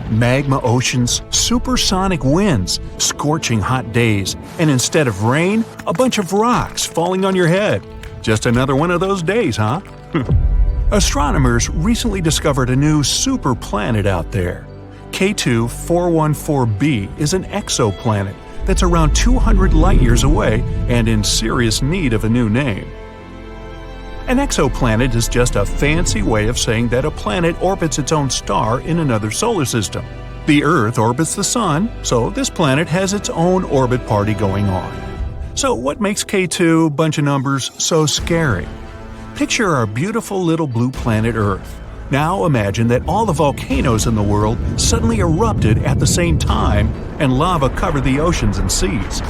magma oceans, supersonic winds, scorching hot days, and instead of rain, a bunch of rocks falling on your head. Just another one of those days, huh? Astronomers recently discovered a new superplanet out there. K2 414b is an exoplanet that's around 200 light-years away and in serious need of a new name. An exoplanet is just a fancy way of saying that a planet orbits its own star in another solar system. The Earth orbits the Sun, so this planet has its own orbit party going on. So what makes K2, bunch of numbers, so scary? Picture our beautiful little blue planet Earth. Now imagine that all the volcanoes in the world suddenly erupted at the same time and lava covered the oceans and seas.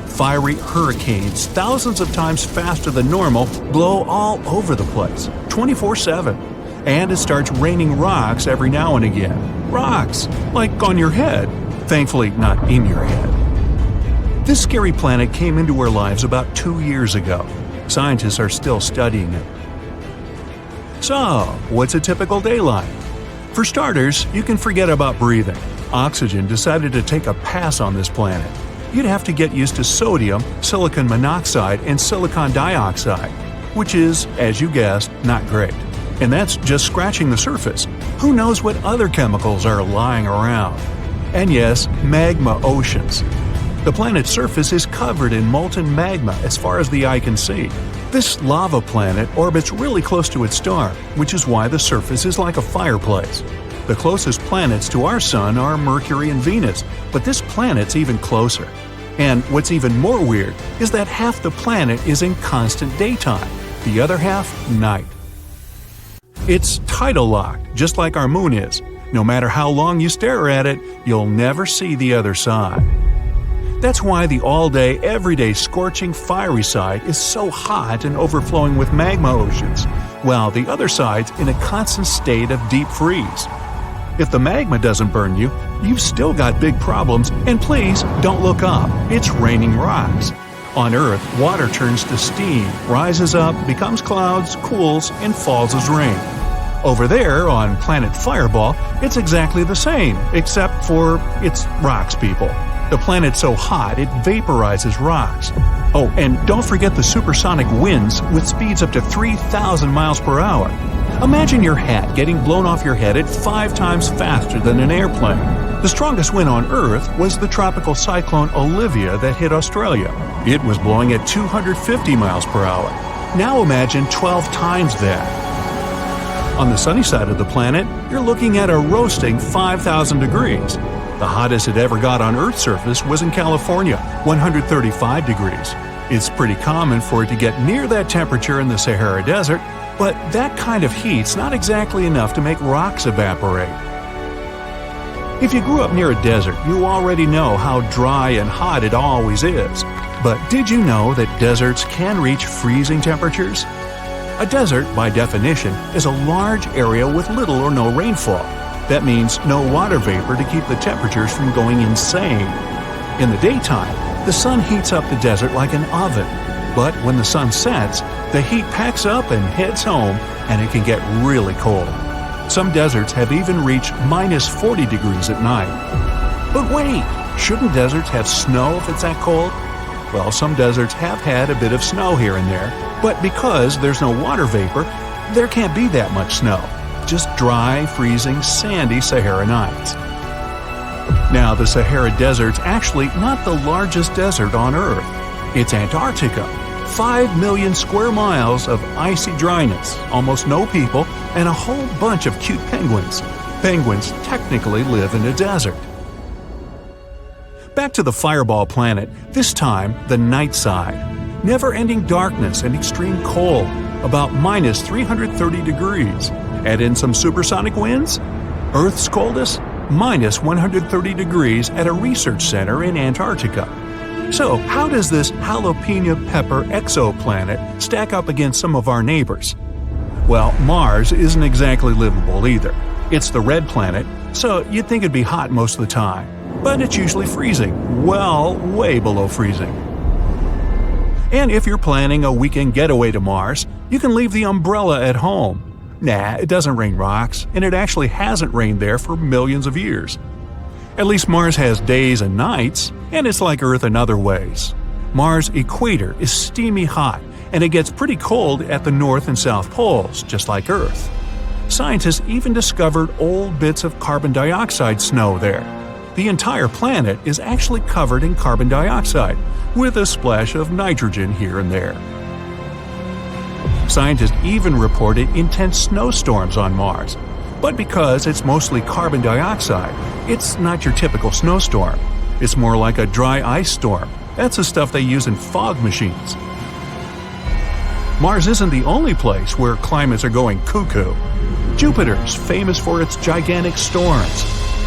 Fiery hurricanes, thousands of times faster than normal, blow all over the place, 24/7. And it starts raining rocks every now and again. Rocks, like on your head. Thankfully, not in your head. This scary planet came into our lives about 2 years ago. Scientists are still studying it. So, what's a typical day like? For starters, you can forget about breathing. Oxygen decided to take a pass on this planet. You'd have to get used to sodium, silicon monoxide, and silicon dioxide, which is, as you guessed, not great. And that's just scratching the surface. Who knows what other chemicals are lying around? And yes, magma oceans. The planet's surface is covered in molten magma as far as the eye can see. This lava planet orbits really close to its star, which is why the surface is like a fireplace. The closest planets to our Sun are Mercury and Venus, but this planet's even closer. And what's even more weird is that half the planet is in constant daytime, the other half night. It's tidal locked, just like our moon is. No matter how long you stare at it, you'll never see the other side. That's why the all-day, everyday scorching fiery side is so hot and overflowing with magma oceans, while the other side's in a constant state of deep freeze. If the magma doesn't burn you, you've still got big problems, and please don't look up, it's raining rocks. On Earth, water turns to steam, rises up, becomes clouds, cools, and falls as rain. Over there, on planet Fireball, it's exactly the same, except for it's rocks, people. The planet's so hot, it vaporizes rocks. Oh, and don't forget the supersonic winds with speeds up to 3,000 miles per hour. Imagine your hat getting blown off your head at 5 times faster than an airplane. The strongest wind on Earth was the tropical cyclone Olivia that hit Australia. It was blowing at 250 miles per hour. Now imagine 12 times that. On the sunny side of the planet, you're looking at a roasting 5,000 degrees. The hottest it ever got on Earth's surface was in California, 135 degrees. It's pretty common for it to get near that temperature in the Sahara Desert, but that kind of heat's not exactly enough to make rocks evaporate. If you grew up near a desert, you already know how dry and hot it always is. But did you know that deserts can reach freezing temperatures? A desert, by definition, is a large area with little or no rainfall. That means no water vapor to keep the temperatures from going insane. In the daytime, the sun heats up the desert like an oven. But when the sun sets, the heat packs up and heads home, and it can get really cold. Some deserts have even reached minus 40 degrees at night. But wait, shouldn't deserts have snow if it's that cold? Well, some deserts have had a bit of snow here and there, but because there's no water vapor, there can't be that much snow. Just dry, freezing, sandy Sahara nights. Now, the Sahara Desert's actually not the largest desert on Earth. It's Antarctica. 5 million square miles of icy dryness, almost no people, and a whole bunch of cute penguins. Penguins technically live in a desert. Back to the Fireball planet, this time the night side. Never-ending darkness and extreme cold, about minus 330 degrees. Add in some supersonic winds? Earth's coldest? Minus 130 degrees at a research center in Antarctica. So, how does this jalapeno pepper exoplanet stack up against some of our neighbors? Well, Mars isn't exactly livable either. It's the red planet, so you'd think it'd be hot most of the time. But it's usually freezing, well, way below freezing. And if you're planning a weekend getaway to Mars, you can leave the umbrella at home. Nah, it doesn't rain rocks, and it actually hasn't rained there for millions of years. At least Mars has days and nights, and it's like Earth in other ways. Mars' equator is steamy hot, and it gets pretty cold at the north and south poles, just like Earth. Scientists even discovered old bits of carbon dioxide snow there. The entire planet is actually covered in carbon dioxide, with a splash of nitrogen here and there. Scientists even reported intense snowstorms on Mars. But because it's mostly carbon dioxide, it's not your typical snowstorm. It's more like a dry ice storm. That's the stuff they use in fog machines. Mars isn't the only place where climates are going cuckoo. Jupiter's famous for its gigantic storms.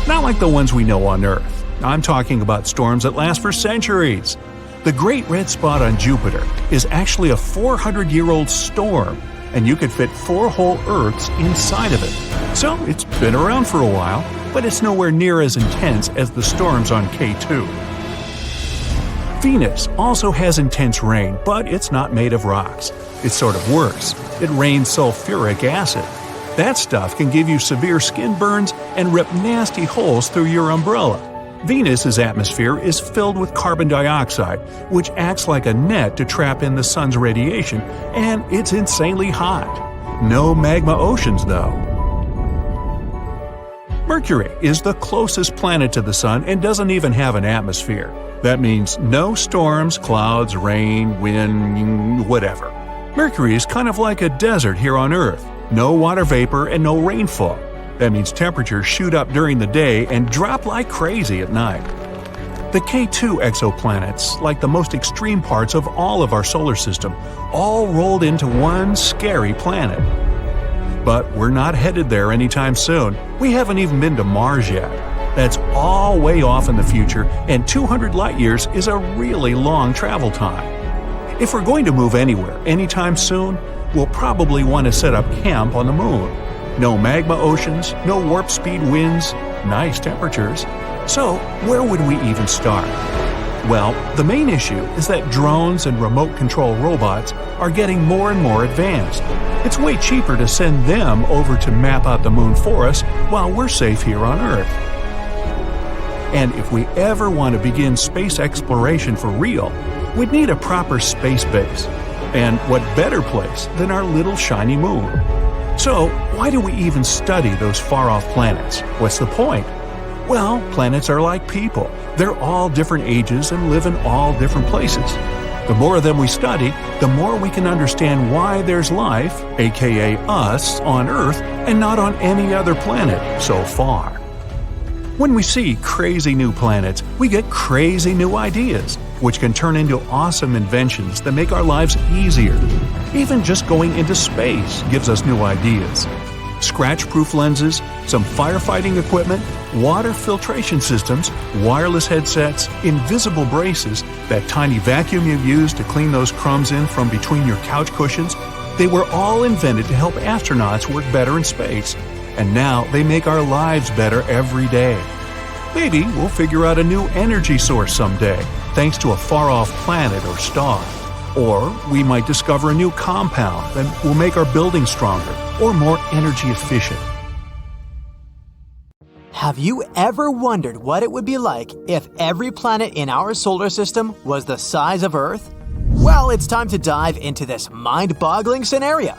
Not like the ones we know on Earth. I'm talking about storms that last for centuries. The Great Red Spot on Jupiter is actually a 400-year-old storm, and you could fit 4 whole Earths inside of it. So it's been around for a while, but it's nowhere near as intense as the storms on K2. Venus also has intense rain, but it's not made of rocks. It's sort of worse. It rains sulfuric acid. That stuff can give you severe skin burns and rip nasty holes through your umbrella. Venus's atmosphere is filled with carbon dioxide, which acts like a net to trap in the sun's radiation, and it's insanely hot. No magma oceans, though. Mercury is the closest planet to the sun and doesn't even have an atmosphere. That means no storms, clouds, rain, wind, whatever. Mercury is kind of like a desert here on Earth. No water vapor and no rainfall. That means temperatures shoot up during the day and drop like crazy at night. The K2 exoplanets, like the most extreme parts of all of our solar system, all rolled into one scary planet. But we're not headed there anytime soon. We haven't even been to Mars yet. That's all way off in the future, and 200 light years is a really long travel time. If we're going to move anywhere anytime soon, we'll probably want to set up camp on the moon. No magma oceans, no warp speed winds, nice temperatures. So, where would we even start? Well, the main issue is that drones and remote control robots are getting more and more advanced. It's way cheaper to send them over to map out the moon for us while we're safe here on Earth. And if we ever want to begin space exploration for real, we'd need a proper space base. And what better place than our little shiny moon? So, why do we even study those far-off planets? What's the point? Well, planets are like people. They're all different ages and live in all different places. The more of them we study, the more we can understand why there's life, aka us, on Earth and not on any other planet so far. When we see crazy new planets, we get crazy new ideas, which can turn into awesome inventions that make our lives easier. Even just going into space gives us new ideas. Scratch-proof lenses, some firefighting equipment, water filtration systems, wireless headsets, invisible braces, that tiny vacuum you use to clean those crumbs in from between your couch cushions, they were all invented to help astronauts work better in space. And now they make our lives better every day. Maybe we'll figure out a new energy source someday, thanks to a far-off planet or star. Or we might discover a new compound that will make our buildings stronger or more energy efficient. Have you ever wondered what it would be like if every planet in our solar system was the size of Earth? Well, it's time to dive into this mind-boggling scenario.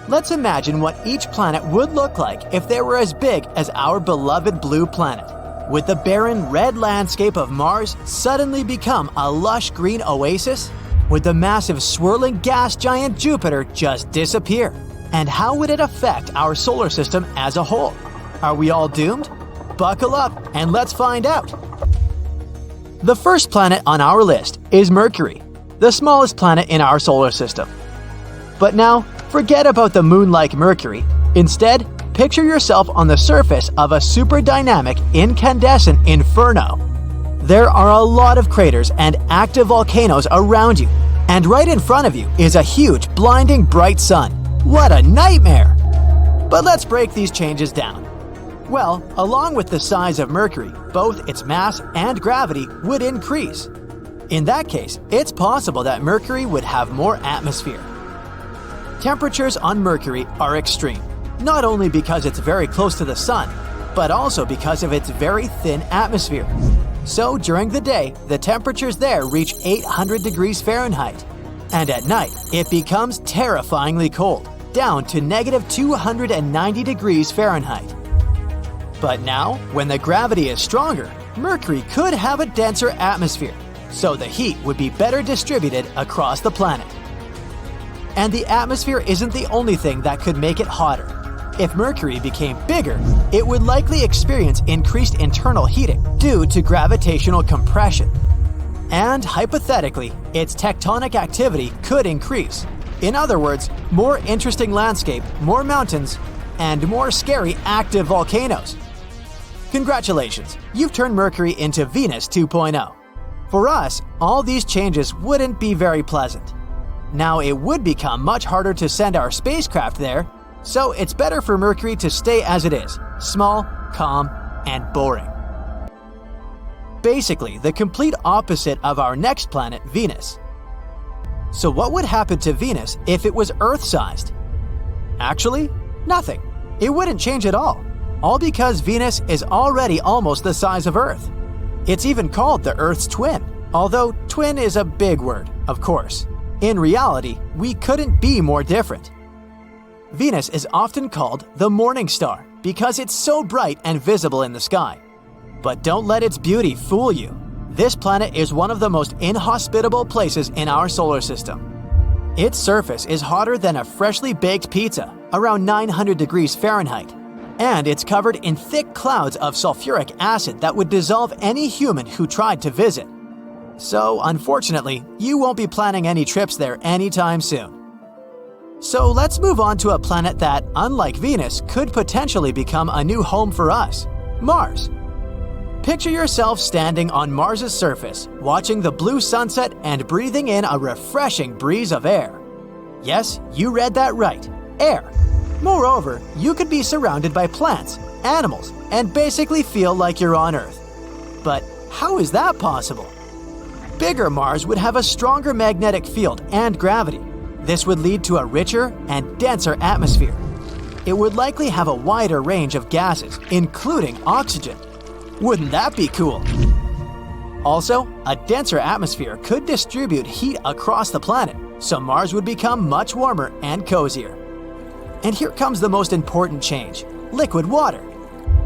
Let's imagine what each planet would look like if they were as big as our beloved blue planet. Would the barren red landscape of Mars suddenly become a lush green oasis? Would the massive swirling gas giant Jupiter just disappear? And how would it affect our solar system as a whole? Are we all doomed? Buckle up and let's find out. The first planet on our list is Mercury, the smallest planet in our solar system. But now, forget about the moon-like Mercury. Instead, picture yourself on the surface of a super dynamic incandescent inferno. There are a lot of craters and active volcanoes around you, and right in front of you is a huge, blinding bright sun. What a nightmare! But let's break these changes down. Well, along with the size of Mercury, both its mass and gravity would increase. In that case, it's possible that Mercury would have more atmosphere. Temperatures on Mercury are extreme. not only because it's very close to the sun, but also because of its very thin atmosphere. So during the day, the temperatures there reach 800 degrees Fahrenheit, and at night, it becomes terrifyingly cold, down to negative 290 degrees Fahrenheit. But now, when the gravity is stronger, Mercury could have a denser atmosphere, so the heat would be better distributed across the planet. And the atmosphere isn't the only thing that could make it hotter. If Mercury became bigger, it would likely experience increased internal heating due to gravitational compression. And hypothetically, its tectonic activity could increase. In other words, more interesting landscape, more mountains, and more scary active volcanoes. Congratulations, you've turned Mercury into Venus 2.0. For us, all these changes wouldn't be very pleasant. Now it would become much harder to send our spacecraft there, so it's better for Mercury to stay as it is, small, calm, and boring. Basically, the complete opposite of our next planet, Venus. So what would happen to Venus if it was Earth-sized? Actually, nothing. It wouldn't change at all because Venus is already almost the size of Earth. It's even called the Earth's twin, although twin is a big word, of course. In reality, we couldn't be more different. Venus is often called the morning star because it's so bright and visible in the sky. But don't let its beauty fool you. This planet is one of the most inhospitable places in our solar system. Its surface is hotter than a freshly baked pizza, around 900 degrees Fahrenheit, and it's covered in thick clouds of sulfuric acid that would dissolve any human who tried to visit. So, unfortunately, you won't be planning any trips there anytime soon. So let's move on to a planet that, unlike Venus, could potentially become a new home for us, Mars. Picture yourself standing on Mars's surface, watching the blue sunset and breathing in a refreshing breeze of air. Yes, you read that right, air. Moreover, you could be surrounded by plants, animals, and basically feel like you're on Earth. But how is that possible? Bigger Mars would have a stronger magnetic field and gravity. This would lead to a richer and denser atmosphere. It would likely have a wider range of gases, including oxygen. Wouldn't that be cool? Also, a denser atmosphere could distribute heat across the planet, so Mars would become much warmer and cozier. And here comes the most important change: liquid water.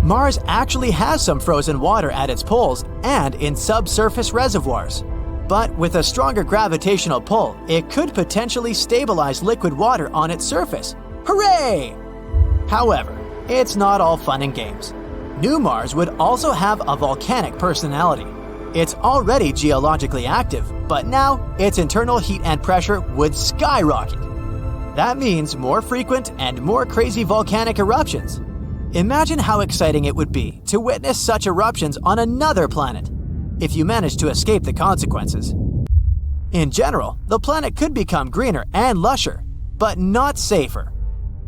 Mars actually has some frozen water at its poles and in subsurface reservoirs. But with a stronger gravitational pull, it could potentially stabilize liquid water on its surface. Hooray! However, it's not all fun and games. New Mars would also have a volcanic personality. It's already geologically active, but now its internal heat and pressure would skyrocket. That means more frequent and more crazy volcanic eruptions. Imagine how exciting it would be to witness such eruptions on another planet, if you manage to escape the consequences. In general, the planet could become greener and lusher, but not safer,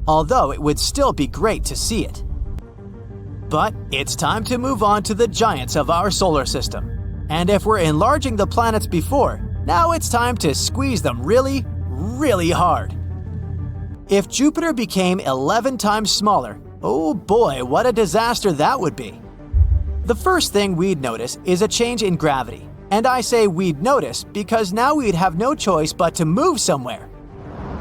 although it would still be great to see it. But it's time to move on to the giants of our solar system. And if we're enlarging the planets before, now it's time to squeeze them really, really hard. If Jupiter became 11 times smaller, oh boy, what a disaster that would be. The first thing we'd notice is a change in gravity. And I say we'd notice because now we'd have no choice but to move somewhere.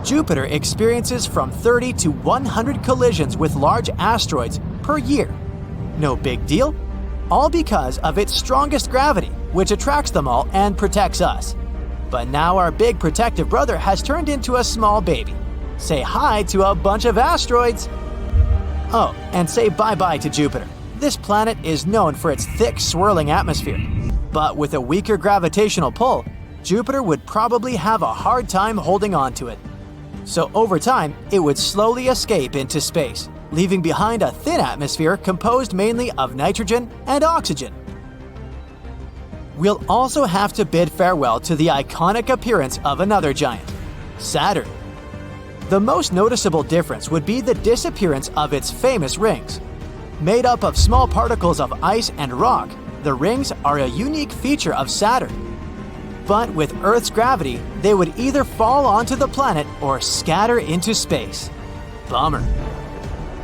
Jupiter experiences from 30 to 100 collisions with large asteroids per year. No big deal, all because of its strongest gravity, which attracts them all and protects us. But now our big protective brother has turned into a small baby. Say hi to a bunch of asteroids. Oh, and say bye-bye to Jupiter. This planet is known for its thick, swirling atmosphere. But with a weaker gravitational pull, Jupiter would probably have a hard time holding on to it. So over time, it would slowly escape into space, leaving behind a thin atmosphere composed mainly of nitrogen and oxygen. We'll also have to bid farewell to the iconic appearance of another giant, Saturn. The most noticeable difference would be the disappearance of its famous rings. Made up of small particles of ice and rock, the rings are a unique feature of Saturn. But with Earth's gravity, they would either fall onto the planet or scatter into space. Bummer.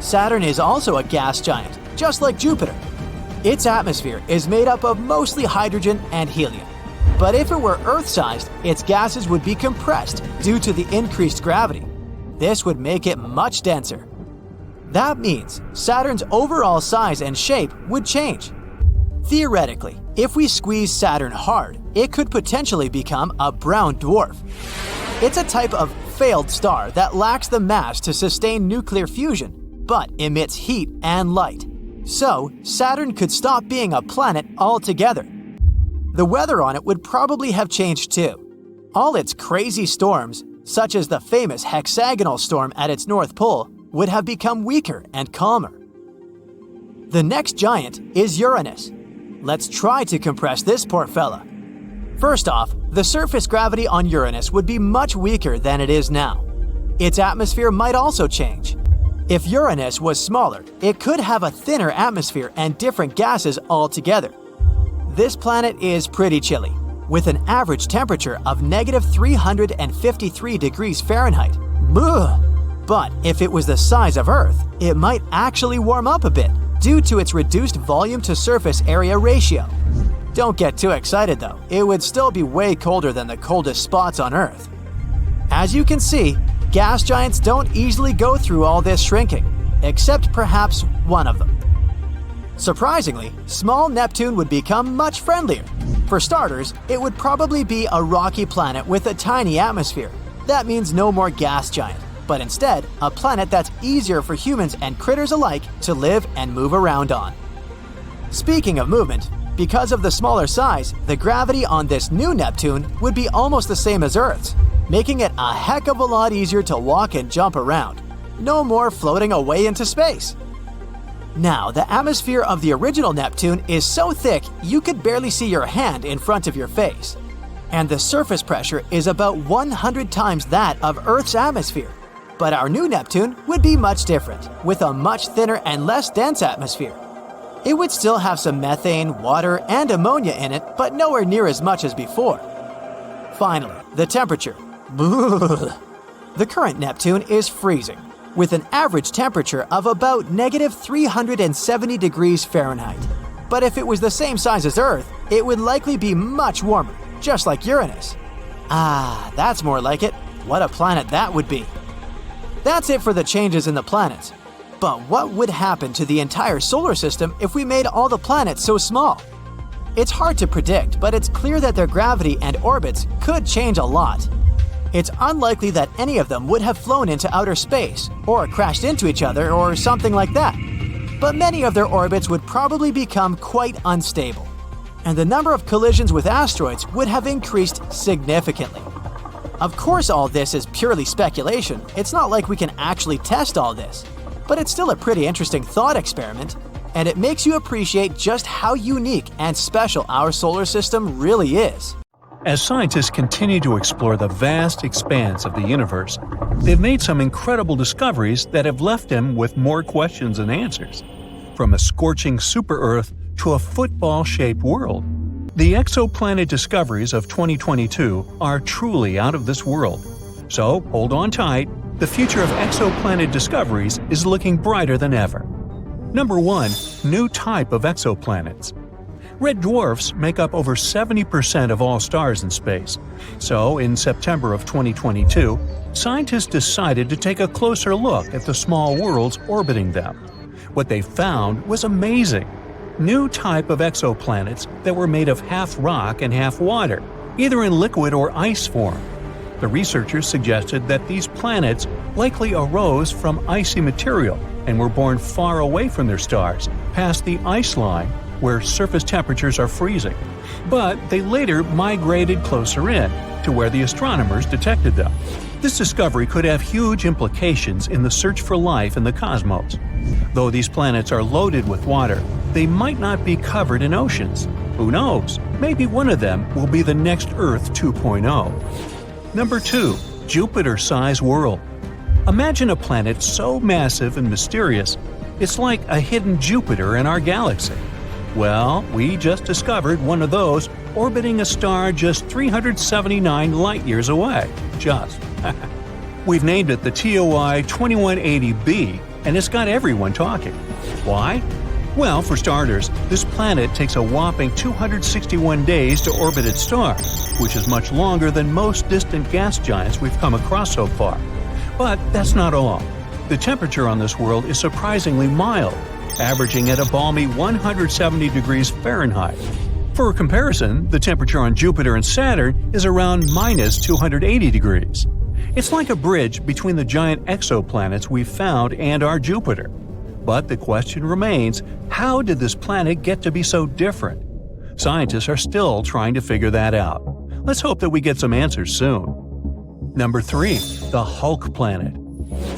Saturn is also a gas giant, just like Jupiter. Its atmosphere is made up of mostly hydrogen and helium. But if it were Earth-sized, its gases would be compressed due to the increased gravity. This would make it much denser. That means Saturn's overall size and shape would change. Theoretically, if we squeeze Saturn hard, it could potentially become a brown dwarf. It's a type of failed star that lacks the mass to sustain nuclear fusion, but emits heat and light. So, Saturn could stop being a planet altogether. The weather on it would probably have changed too. All its crazy storms, such as the famous hexagonal storm at its North Pole, would have become weaker and calmer. The next giant is Uranus. Let's try to compress this poor fella. First off, the surface gravity on Uranus would be much weaker than it is now. Its atmosphere might also change. If Uranus was smaller, it could have a thinner atmosphere and different gases altogether. This planet is pretty chilly, with an average temperature of -353 degrees Fahrenheit. Ugh. But if it was the size of Earth, it might actually warm up a bit due to its reduced volume to surface area ratio. Don't get too excited though, it would still be way colder than the coldest spots on Earth. As you can see, gas giants don't easily go through all this shrinking, except perhaps one of them. Surprisingly, small Neptune would become much friendlier. For starters, it would probably be a rocky planet with a tiny atmosphere. That means no more gas giant, but instead, a planet that's easier for humans and critters alike to live and move around on. Speaking of movement, because of the smaller size, the gravity on this new Neptune would be almost the same as Earth's, making it a heck of a lot easier to walk and jump around. No more floating away into space. Now, the atmosphere of the original Neptune is so thick you could barely see your hand in front of your face. And the surface pressure is about 100 times that of Earth's atmosphere. But our new Neptune would be much different, with a much thinner and less dense atmosphere. It would still have some methane, water, and ammonia in it, but nowhere near as much as before. Finally, the temperature. The current Neptune is freezing, with an average temperature of about -370 degrees Fahrenheit. But if it was the same size as Earth, it would likely be much warmer, just like Uranus. Ah, that's more like it. What a planet that would be. That's it for the changes in the planets. But what would happen to the entire solar system if we made all the planets so small? It's hard to predict, but it's clear that their gravity and orbits could change a lot. It's unlikely that any of them would have flown into outer space, or crashed into each other, or something like that. But many of their orbits would probably become quite unstable, and the number of collisions with asteroids would have increased significantly. Of course, all this is purely speculation. It's not like we can actually test all this. But it's still a pretty interesting thought experiment, and it makes you appreciate just how unique and special our solar system really is. As scientists continue to explore the vast expanse of the universe, they've made some incredible discoveries that have left them with more questions than answers. From a scorching super-Earth to a football-shaped world, the exoplanet discoveries of 2022 are truly out of this world. So hold on tight, the future of exoplanet discoveries is looking brighter than ever. Number 1. New type of exoplanets. Red dwarfs make up over 70% of all stars in space. So, in September of 2022, scientists decided to take a closer look at the small worlds orbiting them. What they found was amazing. New type of exoplanets that were made of half rock and half water, either in liquid or ice form. The researchers suggested that these planets likely arose from icy material and were born far away from their stars, past the ice line, where surface temperatures are freezing. But they later migrated closer in, to where the astronomers detected them. This discovery could have huge implications in the search for life in the cosmos. Though these planets are loaded with water, they might not be covered in oceans. Who knows? Maybe one of them will be the next Earth 2.0. Number 2. Jupiter-sized world. Imagine a planet so massive and mysterious, it's like a hidden Jupiter in our galaxy. Well, we just discovered one of those orbiting a star just 379 light-years away. Just. We've named it the TOI 2180b, and it's got everyone talking. Why? Well, for starters, this planet takes a whopping 261 days to orbit its star, which is much longer than most distant gas giants we've come across so far. But that's not all. The temperature on this world is surprisingly mild, averaging at a balmy 170 degrees Fahrenheit. For comparison, the temperature on Jupiter and Saturn is around minus 280 degrees. It's like a bridge between the giant exoplanets we've found and our Jupiter. But the question remains, how did this planet get to be so different? Scientists are still trying to figure that out. Let's hope that we get some answers soon. Number 3. The Hulk Planet.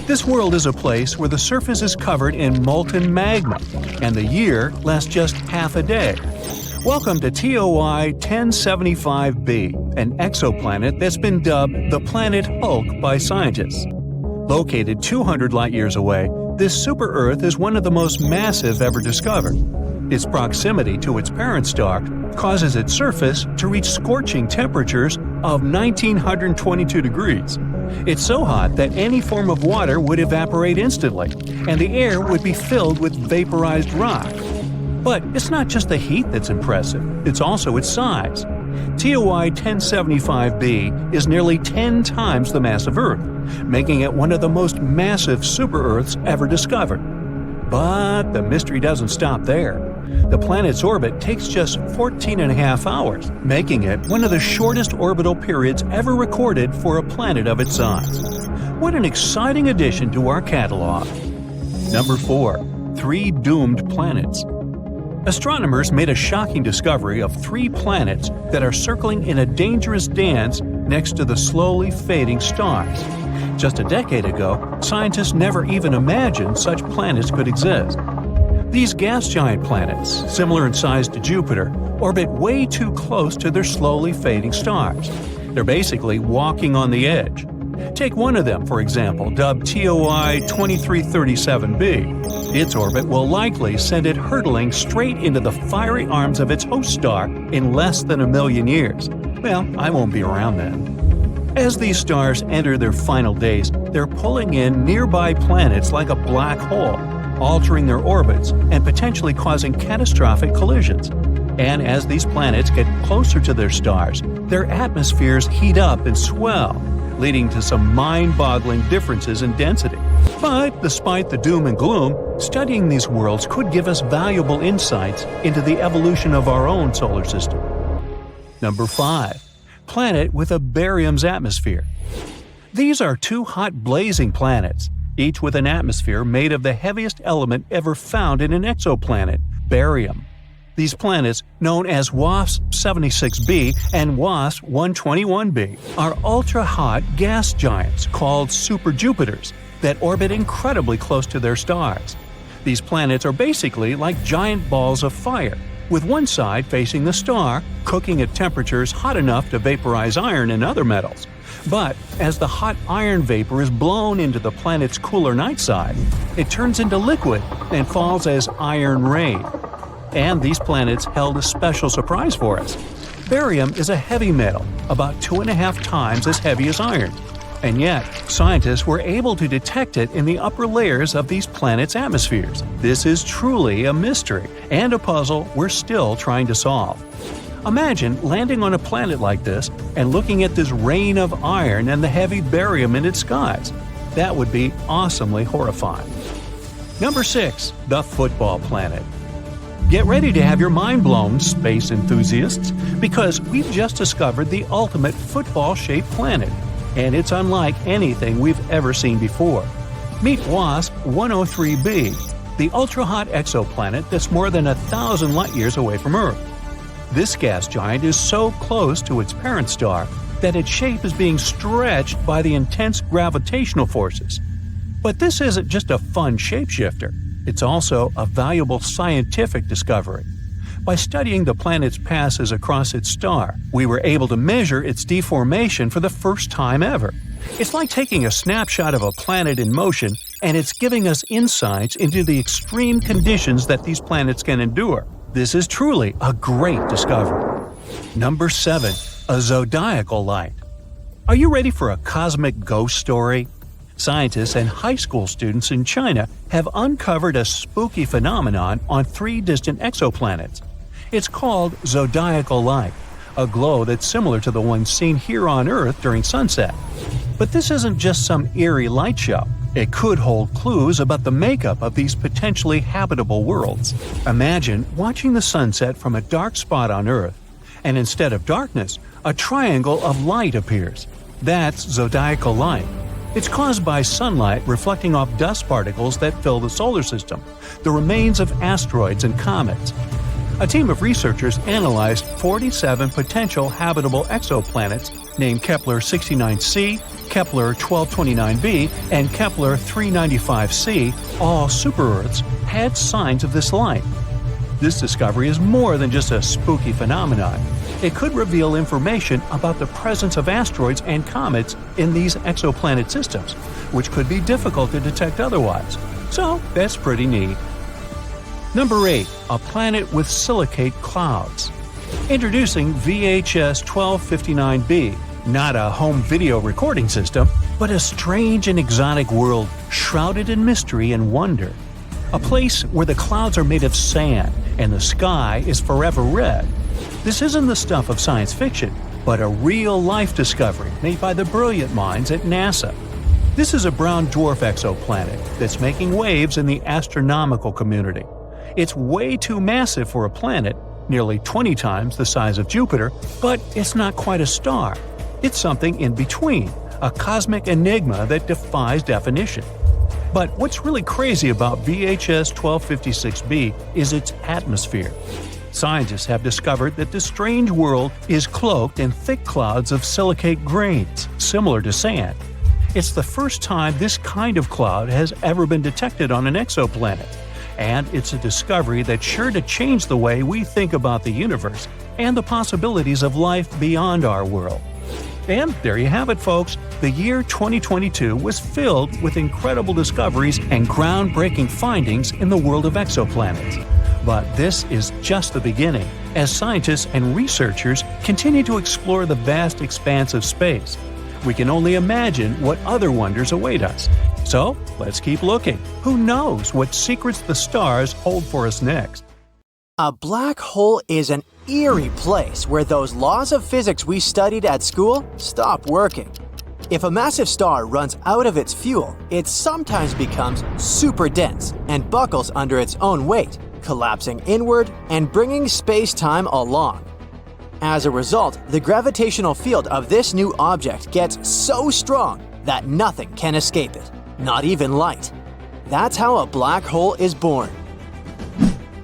This world is a place where the surface is covered in molten magma, and the year lasts just half a day. Welcome to TOI 1075b, an exoplanet that's been dubbed the planet Hulk by scientists. Located 200 light-years away, this super-Earth is one of the most massive ever discovered. Its proximity to its parent star causes its surface to reach scorching temperatures of 1922 degrees. It's so hot that any form of water would evaporate instantly, and the air would be filled with vaporized rock. But it's not just the heat that's impressive, it's also its size. TOI 1075b is nearly 10 times the mass of Earth, making it one of the most massive super-Earths ever discovered. But the mystery doesn't stop there. The planet's orbit takes just 14.5 hours, making it one of the shortest orbital periods ever recorded for a planet of its size. What an exciting addition to our catalog! Number 4. 3 doomed planets. Astronomers made a shocking discovery of 3 planets that are circling in a dangerous dance next to the slowly fading stars. Just a decade ago, scientists never even imagined such planets could exist. These gas giant planets, similar in size to Jupiter, orbit way too close to their slowly fading stars. They're basically walking on the edge. Take one of them, for example, dubbed TOI 2337b. Its orbit will likely send it hurtling straight into the fiery arms of its host star in less than 1 million years. Well, I won't be around then. As these stars enter their final days, they're pulling in nearby planets like a black hole, altering their orbits and potentially causing catastrophic collisions. And as these planets get closer to their stars, their atmospheres heat up and swell, leading to some mind-boggling differences in density. But despite the doom and gloom, studying these worlds could give us valuable insights into the evolution of our own solar system. Number 5. Planet with a barium's atmosphere. These are 2 hot blazing planets, each with an atmosphere made of the heaviest element ever found in an exoplanet, barium. These planets, known as WASP-76b and WASP-121b, are ultra-hot gas giants called superjupiters that orbit incredibly close to their stars. These planets are basically like giant balls of fire, with one side facing the star, cooking at temperatures hot enough to vaporize iron and other metals. But as the hot iron vapor is blown into the planet's cooler night side, it turns into liquid and falls as iron rain. And these planets held a special surprise for us. Barium is a heavy metal, about 2.5 times as heavy as iron. And yet, scientists were able to detect it in the upper layers of these planets' atmospheres. This is truly a mystery, and a puzzle we're still trying to solve. Imagine landing on a planet like this and looking at this rain of iron and the heavy barium in its skies. That would be awesomely horrifying. Number 6. The Football Planet. Get ready to have your mind blown, space enthusiasts, because we've just discovered the ultimate football-shaped planet, and it's unlike anything we've ever seen before. Meet WASP-103b, the ultra-hot exoplanet that's more than 1,000 light-years away from Earth. This gas giant is so close to its parent star that its shape is being stretched by the intense gravitational forces. But this isn't just a fun shapeshifter. It's also a valuable scientific discovery. By studying the planet's passes across its star, we were able to measure its deformation for the first time ever. It's like taking a snapshot of a planet in motion, and it's giving us insights into the extreme conditions that these planets can endure. This is truly a great discovery. Number 7. A zodiacal light. Are you ready for a cosmic ghost story? Scientists and high school students in China have uncovered a spooky phenomenon on 3 distant exoplanets. It's called zodiacal light, a glow that's similar to the one seen here on Earth during sunset. But this isn't just some eerie light show. It could hold clues about the makeup of these potentially habitable worlds. Imagine watching the sunset from a dark spot on Earth, and instead of darkness, a triangle of light appears. That's zodiacal light. It's caused by sunlight reflecting off dust particles that fill the solar system, the remains of asteroids and comets. A team of researchers analyzed 47 potential habitable exoplanets named Kepler 69c, Kepler 1229b, and Kepler 395c, all super-Earths, had signs of this light. This discovery is more than just a spooky phenomenon. It could reveal information about the presence of asteroids and comets in these exoplanet systems, which could be difficult to detect otherwise. So that's pretty neat. Number 8. A planet with silicate clouds. Introducing VHS 1259b, not a home video recording system, but a strange and exotic world shrouded in mystery and wonder. A place where the clouds are made of sand and the sky is forever red. This isn't the stuff of science fiction, but a real-life discovery made by the brilliant minds at NASA. This is a brown dwarf exoplanet that's making waves in the astronomical community. It's way too massive for a planet, nearly 20 times the size of Jupiter, but it's not quite a star. It's something in between, a cosmic enigma that defies definition. But what's really crazy about VHS 1256b is its atmosphere. Scientists have discovered that this strange world is cloaked in thick clouds of silicate grains, similar to sand. It's the first time this kind of cloud has ever been detected on an exoplanet, and it's a discovery that's sure to change the way we think about the universe and the possibilities of life beyond our world. And there you have it, folks. The year 2022 was filled with incredible discoveries and groundbreaking findings in the world of exoplanets. But this is just the beginning, as scientists and researchers continue to explore the vast expanse of space. We can only imagine what other wonders await us. So, let's keep looking. Who knows what secrets the stars hold for us next? A black hole is an eerie place where those laws of physics we studied at school stop working. If a massive star runs out of its fuel, it sometimes becomes super dense and buckles under its own weight, collapsing inward and bringing space-time along. As a result, the gravitational field of this new object gets so strong that nothing can escape it, not even light. That's how a black hole is born.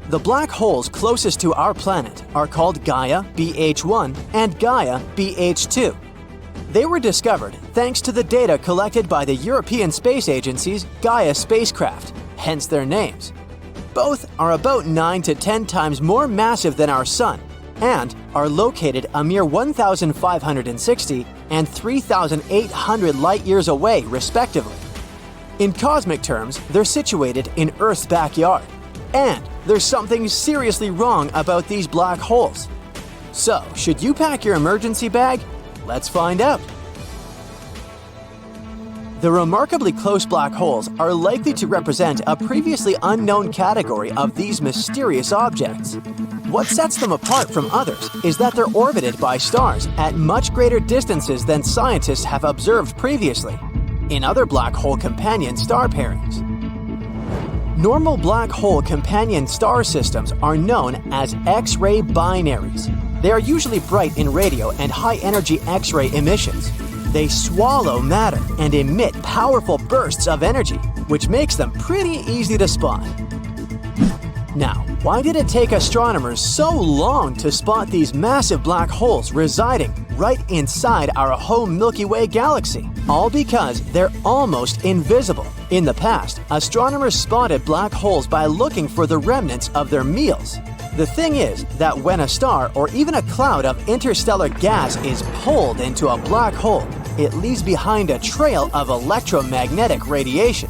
The black holes closest to our planet are called Gaia BH1 and Gaia BH2. They were discovered thanks to the data collected by the European Space Agency's Gaia spacecraft, hence their names. Both are about 9 to 10 times more massive than our Sun and are located a mere 1,560 and 3,800 light-years away, respectively. In cosmic terms, they're situated in Earth's backyard. And there's something seriously wrong about these black holes. So, should you pack your emergency bag? Let's find out. The remarkably close black holes are likely to represent a previously unknown category of these mysterious objects. What sets them apart from others is that they're orbited by stars at much greater distances than scientists have observed previously in other black hole companion star pairings. Normal black hole companion star systems are known as X-ray binaries. They are usually bright in radio and high-energy X-ray emissions. They swallow matter and emit powerful bursts of energy, which makes them pretty easy to spot. Now, why did it take astronomers so long to spot these massive black holes residing right inside our home Milky Way galaxy? All because they're almost invisible. In the past, astronomers spotted black holes by looking for the remnants of their meals. The thing is that when a star or even a cloud of interstellar gas is pulled into a black hole, it leaves behind a trail of electromagnetic radiation.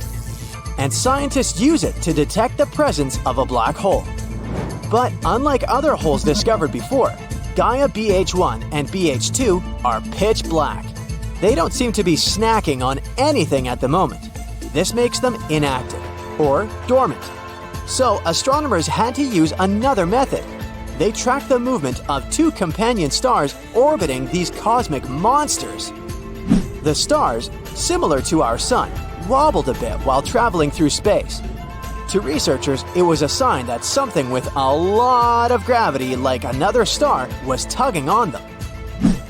And scientists use it to detect the presence of a black hole. But unlike other holes discovered before, Gaia BH1 and BH2 are pitch black. They don't seem to be snacking on anything at the moment. This makes them inactive, or dormant. So astronomers had to use another method. They tracked the movement of two companion stars orbiting these cosmic monsters. The stars, similar to our Sun, wobbled a bit while traveling through space. To researchers, it was a sign that something with a lot of gravity, like another star, was tugging on them.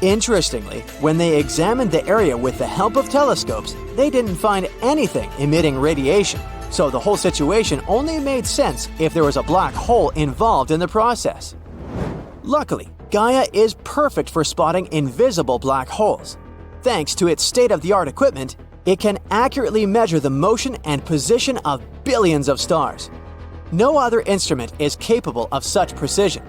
Interestingly, when they examined the area with the help of telescopes, they didn't find anything emitting radiation, so the whole situation only made sense if there was a black hole involved in the process. Luckily, Gaia is perfect for spotting invisible black holes. Thanks to its state-of-the-art equipment, it can accurately measure the motion and position of billions of stars. No other instrument is capable of such precision.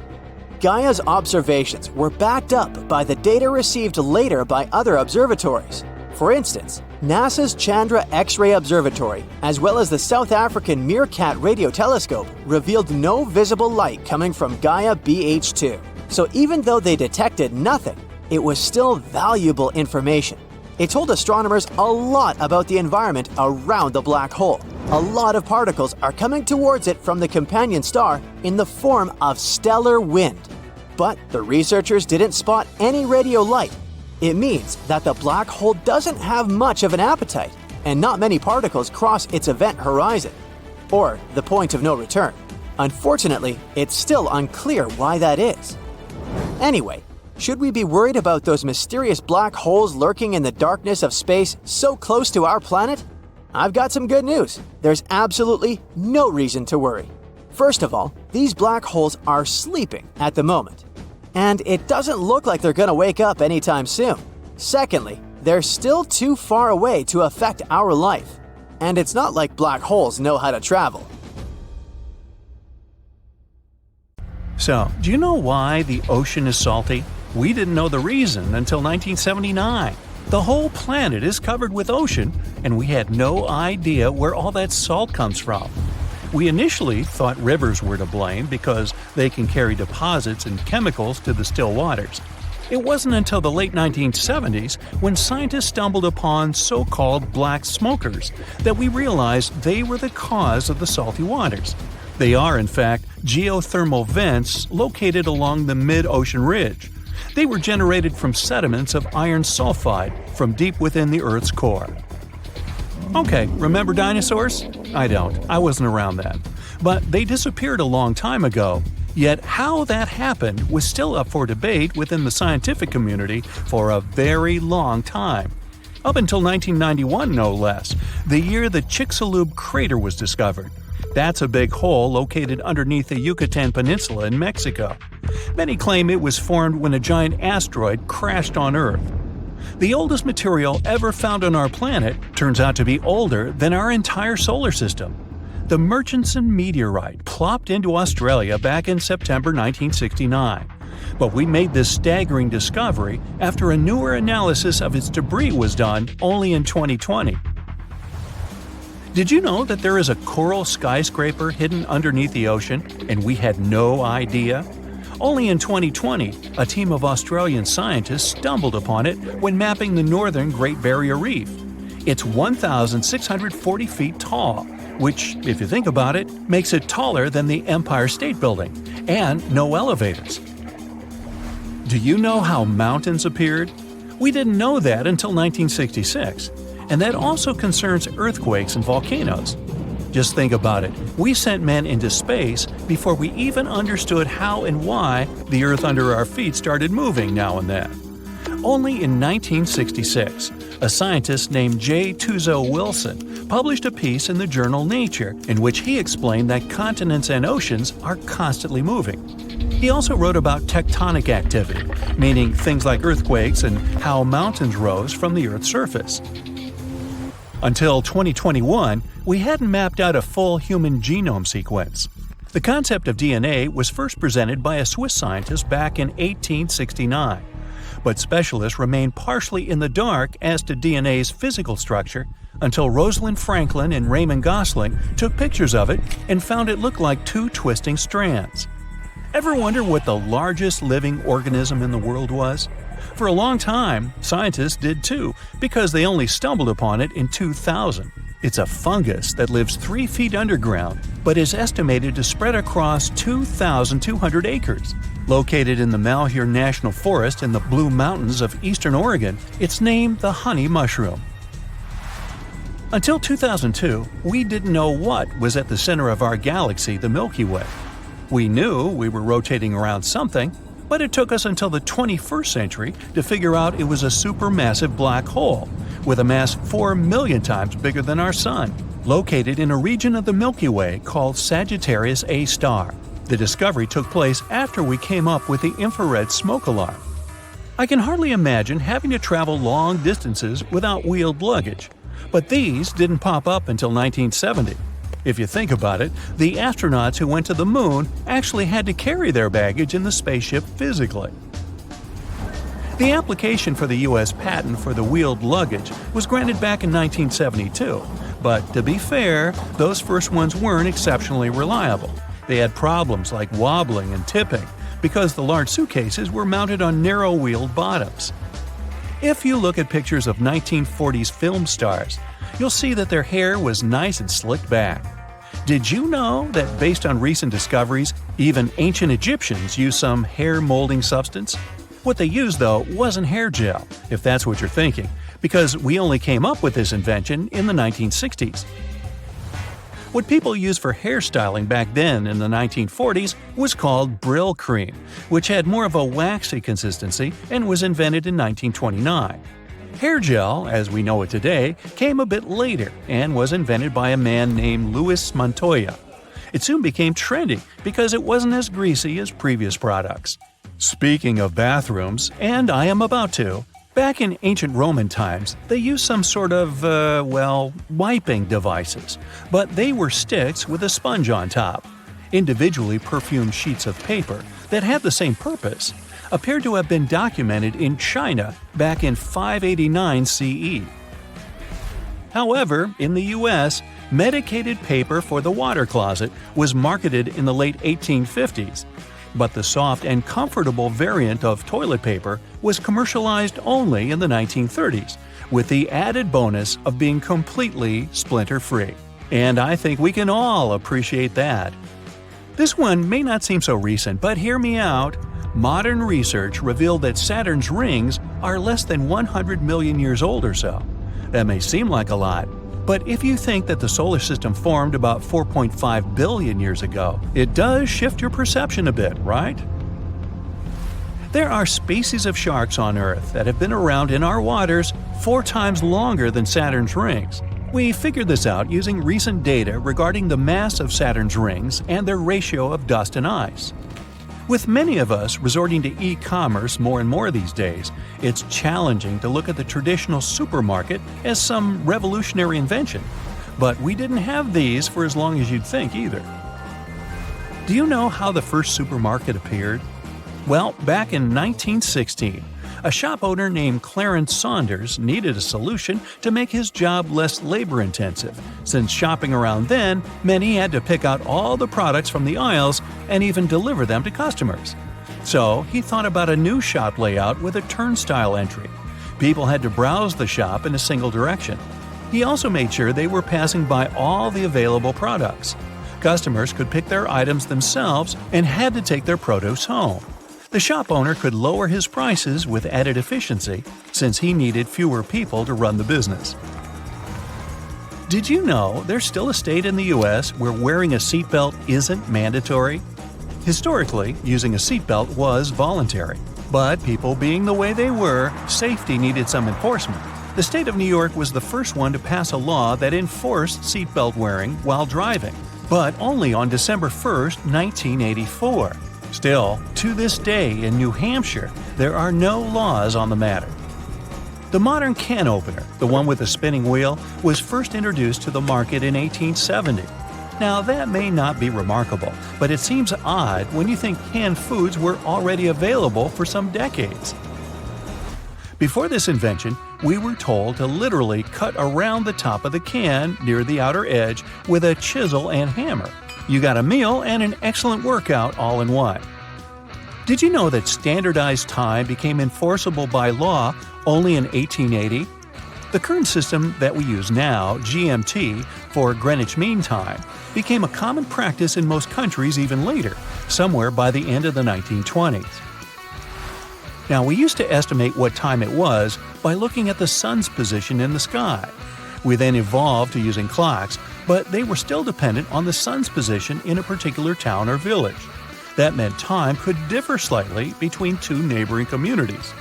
Gaia's observations were backed up by the data received later by other observatories. For instance, NASA's Chandra X-ray Observatory, as well as the South African Meerkat radio telescope, revealed no visible light coming from Gaia BH2. So even though they detected nothing, it was still valuable information. It told astronomers a lot about the environment around the black hole. A lot of particles are coming towards it from the companion star in the form of stellar wind. But the researchers didn't spot any radio light. It means that the black hole doesn't have much of an appetite, and not many particles cross its event horizon, or the point of no return. Unfortunately, it's still unclear why that is. Anyway, should we be worried about those mysterious black holes lurking in the darkness of space so close to our planet? I've got some good news. There's absolutely no reason to worry. First of all, these black holes are sleeping at the moment, and it doesn't look like they're going to wake up anytime soon. Secondly, they're still too far away to affect our life, and it's not like black holes know how to travel. So, do you know why the ocean is salty? We didn't know the reason until 1979. The whole planet is covered with ocean, and we had no idea where all that salt comes from. We initially thought rivers were to blame because they can carry deposits and chemicals to the still waters. It wasn't until the late 1970s when scientists stumbled upon so-called black smokers that we realized they were the cause of the salty waters. They are, in fact, geothermal vents located along the mid-ocean ridge. They were generated from sediments of iron sulfide from deep within the Earth's core. Okay, remember dinosaurs? I don't. I wasn't around then. But they disappeared a long time ago. Yet how that happened was still up for debate within the scientific community for a very long time. Up until 1991, no less, the year the Chicxulub crater was discovered. That's a big hole located underneath the Yucatan Peninsula in Mexico. Many claim it was formed when a giant asteroid crashed on Earth. The oldest material ever found on our planet turns out to be older than our entire solar system. The Murchison meteorite plopped into Australia back in September 1969. But we made this staggering discovery after a newer analysis of its debris was done only in 2020. Did you know that there is a coral skyscraper hidden underneath the ocean, and we had no idea? Only in 2020, a team of Australian scientists stumbled upon it when mapping the northern Great Barrier Reef. It's 1,640 feet tall, which, if you think about it, makes it taller than the Empire State Building, and no elevators. Do you know how mountains appeared? We didn't know that until 1966, and that also concerns earthquakes and volcanoes. Just think about it. We sent men into space before we even understood how and why the Earth under our feet started moving now and then. Only in 1966, a scientist named J. Tuzo Wilson published a piece in the journal Nature in which he explained that continents and oceans are constantly moving. He also wrote about tectonic activity, meaning things like earthquakes and how mountains rose from the Earth's surface. Until 2021, we hadn't mapped out a full human genome sequence. The concept of DNA was first presented by a Swiss scientist back in 1869. But specialists remained partially in the dark as to DNA's physical structure until Rosalind Franklin and Raymond Gosling took pictures of it and found it looked like two twisting strands. Ever wonder what the largest living organism in the world was? For a long time, scientists did too, because they only stumbled upon it in 2000. It's a fungus that lives 3 feet underground, but is estimated to spread across 2,200 acres. Located in the Malheur National Forest in the Blue Mountains of eastern Oregon, it's named the honey mushroom. Until 2002, we didn't know what was at the center of our galaxy, the Milky Way. We knew we were rotating around something, but it took us until the 21st century to figure out it was a supermassive black hole, with a mass 4 million times bigger than our Sun, located in a region of the Milky Way called Sagittarius A star. The discovery took place after we came up with the infrared smoke alarm. I can hardly imagine having to travel long distances without wheeled luggage, but these didn't pop up until 1970. If you think about it, the astronauts who went to the moon actually had to carry their baggage in the spaceship physically. The application for the U.S. patent for the wheeled luggage was granted back in 1972, but to be fair, those first ones weren't exceptionally reliable. They had problems like wobbling and tipping because the large suitcases were mounted on narrow-wheeled bottoms. If you look at pictures of 1940s film stars, you'll see that their hair was nice and slicked back. Did you know that based on recent discoveries, even ancient Egyptians used some hair-molding substance? What they used, though, wasn't hair gel, if that's what you're thinking, because we only came up with this invention in the 1960s. What people used for hairstyling back then in the 1940s was called Brill cream, which had more of a waxy consistency and was invented in 1929. Hair gel, as we know it today, came a bit later and was invented by a man named Louis Montoya. It soon became trendy because it wasn't as greasy as previous products. Speaking of bathrooms, and I am about to, back in ancient Roman times, they used some sort of, wiping devices, but they were sticks with a sponge on top. Individually perfumed sheets of paper that had the same purpose appeared to have been documented in China back in 589 CE. However, in the U.S., medicated paper for the water closet was marketed in the late 1850s, but the soft and comfortable variant of toilet paper was commercialized only in the 1930s, with the added bonus of being completely splinter-free. And I think we can all appreciate that. This one may not seem so recent, but hear me out. Modern research revealed that Saturn's rings are less than 100 million years old or so. That may seem like a lot, but if you think that the solar system formed about 4.5 billion years ago, it does shift your perception a bit, right? There are species of sharks on Earth that have been around in our waters 4 times longer than Saturn's rings. We figured this out using recent data regarding the mass of Saturn's rings and their ratio of dust and ice. With many of us resorting to e-commerce more and more these days, it's challenging to look at the traditional supermarket as some revolutionary invention. But we didn't have these for as long as you'd think either. Do you know how the first supermarket appeared? Well, back in 1916, a shop owner named Clarence Saunders needed a solution to make his job less labor-intensive, since shopping around then meant he had to pick out all the products from the aisles and even deliver them to customers. So he thought about a new shop layout with a turnstile entry. People had to browse the shop in a single direction. He also made sure they were passing by all the available products. Customers could pick their items themselves and had to take their produce home. The shop owner could lower his prices with added efficiency, since he needed fewer people to run the business. Did you know there's still a state in the U.S. where wearing a seatbelt isn't mandatory? Historically, using a seatbelt was voluntary, but people being the way they were, safety needed some enforcement. The state of New York was the first one to pass a law that enforced seatbelt wearing while driving, but only on December 1, 1984. Still, to this day in New Hampshire, there are no laws on the matter. The modern can opener, the one with a spinning wheel, was first introduced to the market in 1870. Now, that may not be remarkable, but it seems odd when you think canned foods were already available for some decades. Before this invention, we were told to literally cut around the top of the can near the outer edge with a chisel and hammer. You got a meal and an excellent workout all in one. Did you know that standardized time became enforceable by law only in 1880? The current system that we use now, GMT, for Greenwich Mean Time, became a common practice in most countries even later, somewhere by the end of the 1920s. Now, we used to estimate what time it was by looking at the sun's position in the sky. We then evolved to using clocks, but they were still dependent on the sun's position in a particular town or village. That meant time could differ slightly between two neighboring communities.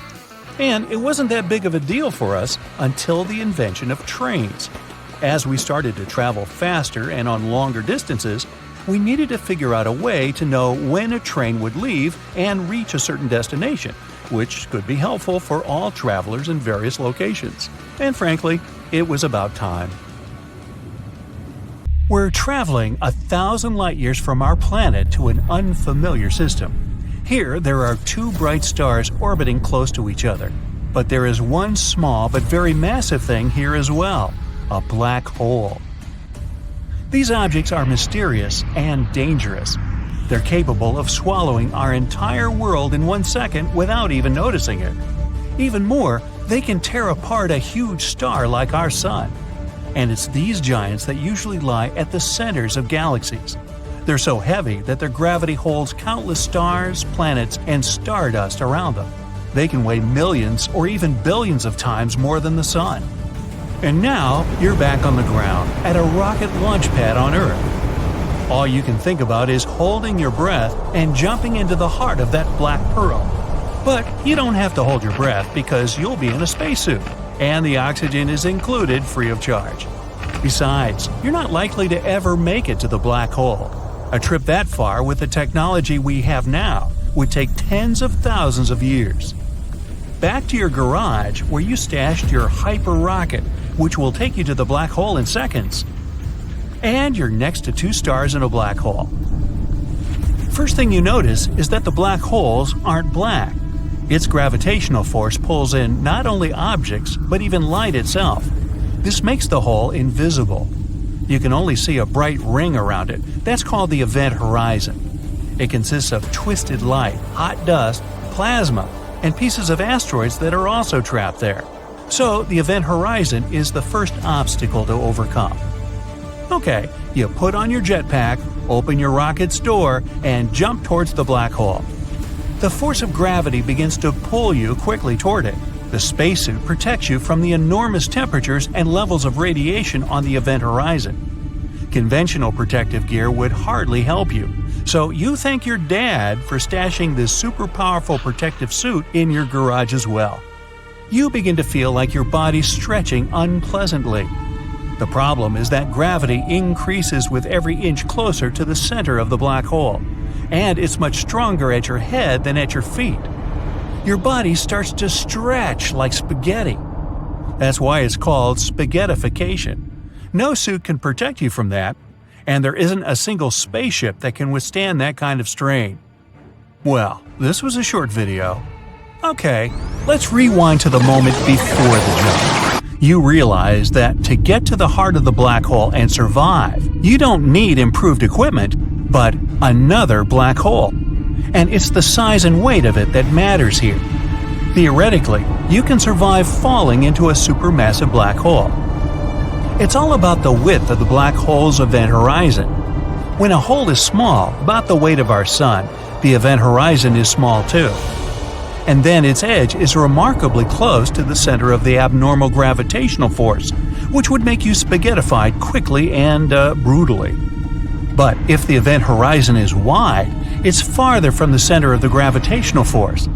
And it wasn't that big of a deal for us until the invention of trains. As we started to travel faster and on longer distances, we needed to figure out a way to know when a train would leave and reach a certain destination, which could be helpful for all travelers in various locations. And frankly, it was about time. We're traveling 1,000 light-years from our planet to an unfamiliar system. Here, there are two bright stars orbiting close to each other. But there is one small but very massive thing here as well – a black hole. These objects are mysterious and dangerous. They're capable of swallowing our entire world in 1 second without even noticing it. Even more, they can tear apart a huge star like our Sun. And it's these giants that usually lie at the centers of galaxies. They're so heavy that their gravity holds countless stars, planets, and stardust around them. They can weigh millions or even billions of times more than the Sun. And now, you're back on the ground, at a rocket launch pad on Earth. All you can think about is holding your breath and jumping into the heart of that black pearl. But you don't have to hold your breath because you'll be in a spacesuit, and the oxygen is included free of charge. Besides, you're not likely to ever make it to the black hole. A trip that far with the technology we have now would take tens of thousands of years. Back to your garage where you stashed your hyper rocket, which will take you to the black hole in seconds. And you're next to two stars in a black hole. First thing you notice is that the black holes aren't black. Its gravitational force pulls in not only objects, but even light itself. This makes the hole invisible. You can only see a bright ring around it. That's called the event horizon. It consists of twisted light, hot dust, plasma, and pieces of asteroids that are also trapped there. So the event horizon is the first obstacle to overcome. Okay, you put on your jetpack, open your rocket's door, and jump towards the black hole. The force of gravity begins to pull you quickly toward it. The spacesuit protects you from the enormous temperatures and levels of radiation on the event horizon. Conventional protective gear would hardly help you, so you thank your dad for stashing this super powerful protective suit in your garage as well. You begin to feel like your body's stretching unpleasantly. The problem is that gravity increases with every inch closer to the center of the black hole, and it's much stronger at your head than at your feet. Your body starts to stretch like spaghetti. That's why it's called spaghettification. No suit can protect you from that, and there isn't a single spaceship that can withstand that kind of strain. Well, this was a short video. Okay, let's rewind to the moment before the jump. You realize that to get to the heart of the black hole and survive, you don't need improved equipment, but another black hole. And it's the size and weight of it that matters here. Theoretically, you can survive falling into a supermassive black hole. It's all about the width of the black hole's event horizon. When a hole is small, about the weight of our Sun, the event horizon is small too. And then its edge is remarkably close to the center of the abnormal gravitational force, which would make you spaghettified quickly and brutally. But if the event horizon is wide, it's farther from the center of the gravitational force.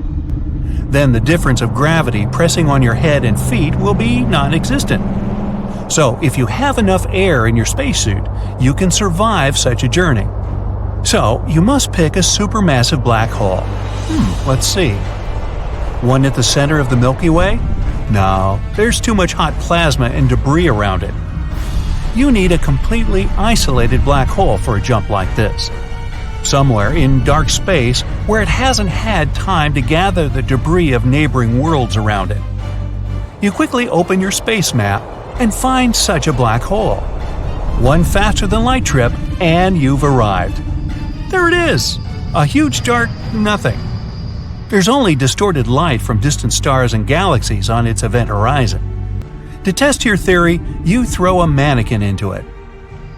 Then the difference of gravity pressing on your head and feet will be non-existent. So if you have enough air in your spacesuit, you can survive such a journey. So you must pick a supermassive black hole. Let's see. One at the center of the Milky Way? No, there's too much hot plasma and debris around it. You need a completely isolated black hole for a jump like this. Somewhere in dark space where it hasn't had time to gather the debris of neighboring worlds around it. You quickly open your space map and find such a black hole. One faster than light trip and you've arrived. There it is! A huge dark nothing. There's only distorted light from distant stars and galaxies on its event horizon. To test your theory, you throw a mannequin into it.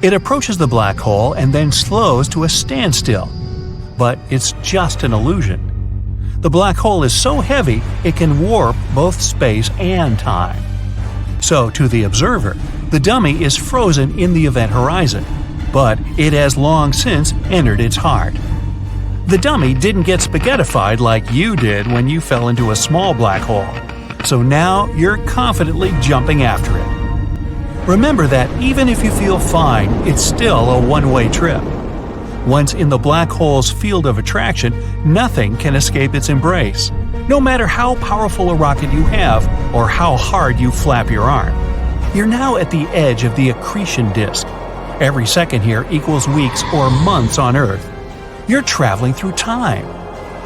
It approaches the black hole and then slows to a standstill. But it's just an illusion. The black hole is so heavy it can warp both space and time. So, to the observer, the dummy is frozen in the event horizon, but it has long since entered its heart. The dummy didn't get spaghettified like you did when you fell into a small black hole, so now you're confidently jumping after it. Remember that even if you feel fine, it's still a one-way trip. Once in the black hole's field of attraction, nothing can escape its embrace, no matter how powerful a rocket you have or how hard you flap your arm. You're now at the edge of the accretion disk. Every second here equals weeks or months on Earth. You're traveling through time.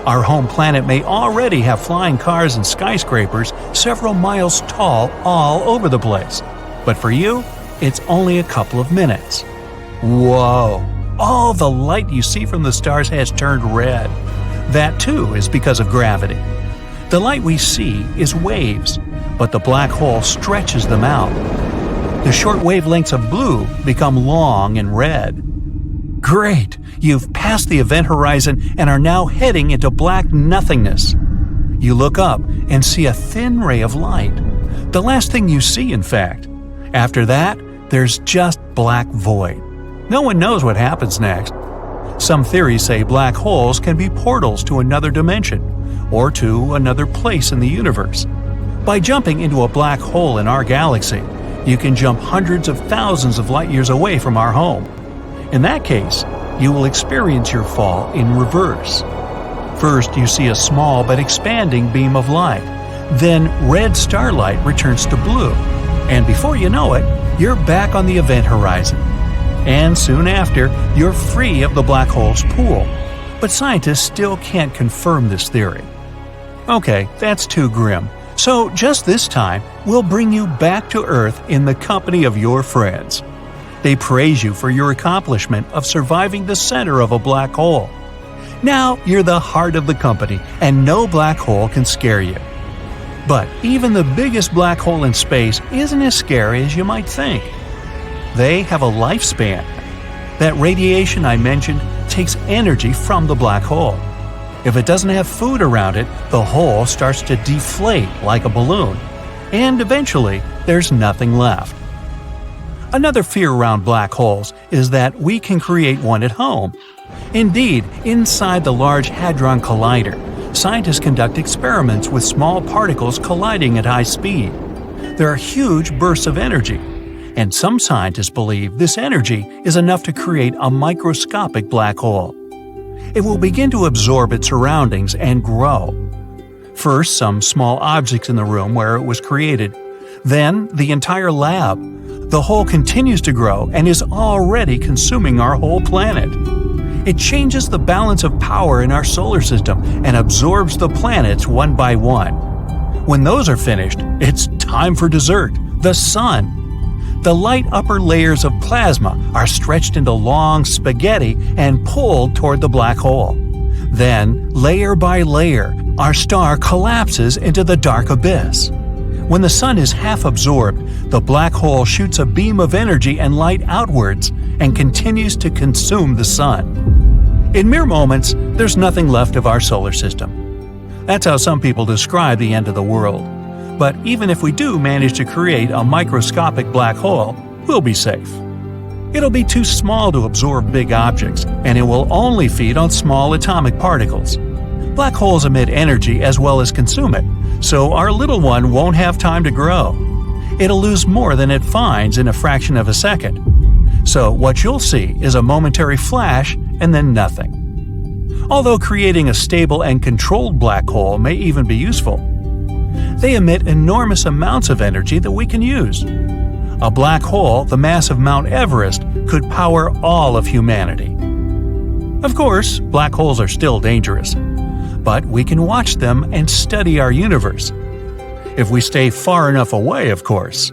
Our home planet may already have flying cars and skyscrapers several miles tall all over the place. But for you, it's only a couple of minutes. Whoa! All the light you see from the stars has turned red. That too is because of gravity. The light we see is waves, but the black hole stretches them out. The short wavelengths of blue become long and red. Great! You've passed the event horizon and are now heading into black nothingness. You look up and see a thin ray of light. The last thing you see, in fact. After that, there's just black void. No one knows what happens next. Some theories say black holes can be portals to another dimension, or to another place in the universe. By jumping into a black hole in our galaxy, you can jump hundreds of thousands of light years away from our home. In that case, you will experience your fall in reverse. First, you see a small but expanding beam of light. Then, red starlight returns to blue. And before you know it, you're back on the event horizon. And soon after, you're free of the black hole's pool. But scientists still can't confirm this theory. Okay, that's too grim. So just this time, we'll bring you back to Earth in the company of your friends. They praise you for your accomplishment of surviving the center of a black hole. Now you're the heart of the company, and no black hole can scare you. But even the biggest black hole in space isn't as scary as you might think. They have a lifespan. That radiation I mentioned takes energy from the black hole. If it doesn't have food around it, the hole starts to deflate like a balloon, and eventually there's nothing left. Another fear around black holes is that we can create one at home. Indeed, inside the Large Hadron Collider, scientists conduct experiments with small particles colliding at high speed. There are huge bursts of energy, and some scientists believe this energy is enough to create a microscopic black hole. It will begin to absorb its surroundings and grow. First, some small objects in the room where it was created, then the entire lab. The hole continues to grow and is already consuming our whole planet. It changes the balance of power in our solar system and absorbs the planets one by one. When those are finished, it's time for dessert, the sun. The light upper layers of plasma are stretched into long spaghetti and pulled toward the black hole. Then, layer by layer, our star collapses into the dark abyss. When the sun is half absorbed, the black hole shoots a beam of energy and light outwards and continues to consume the sun. In mere moments, there's nothing left of our solar system. That's how some people describe the end of the world. But even if we do manage to create a microscopic black hole, we'll be safe. It'll be too small to absorb big objects, and it will only feed on small atomic particles. Black holes emit energy as well as consume it, so our little one won't have time to grow. It'll lose more than it finds in a fraction of a second. So what you'll see is a momentary flash and then nothing. Although creating a stable and controlled black hole may even be useful, they emit enormous amounts of energy that we can use. A black hole the mass of Mount Everest could power all of humanity. Of course, black holes are still dangerous, but we can watch them and study our universe. If we stay far enough away, of course.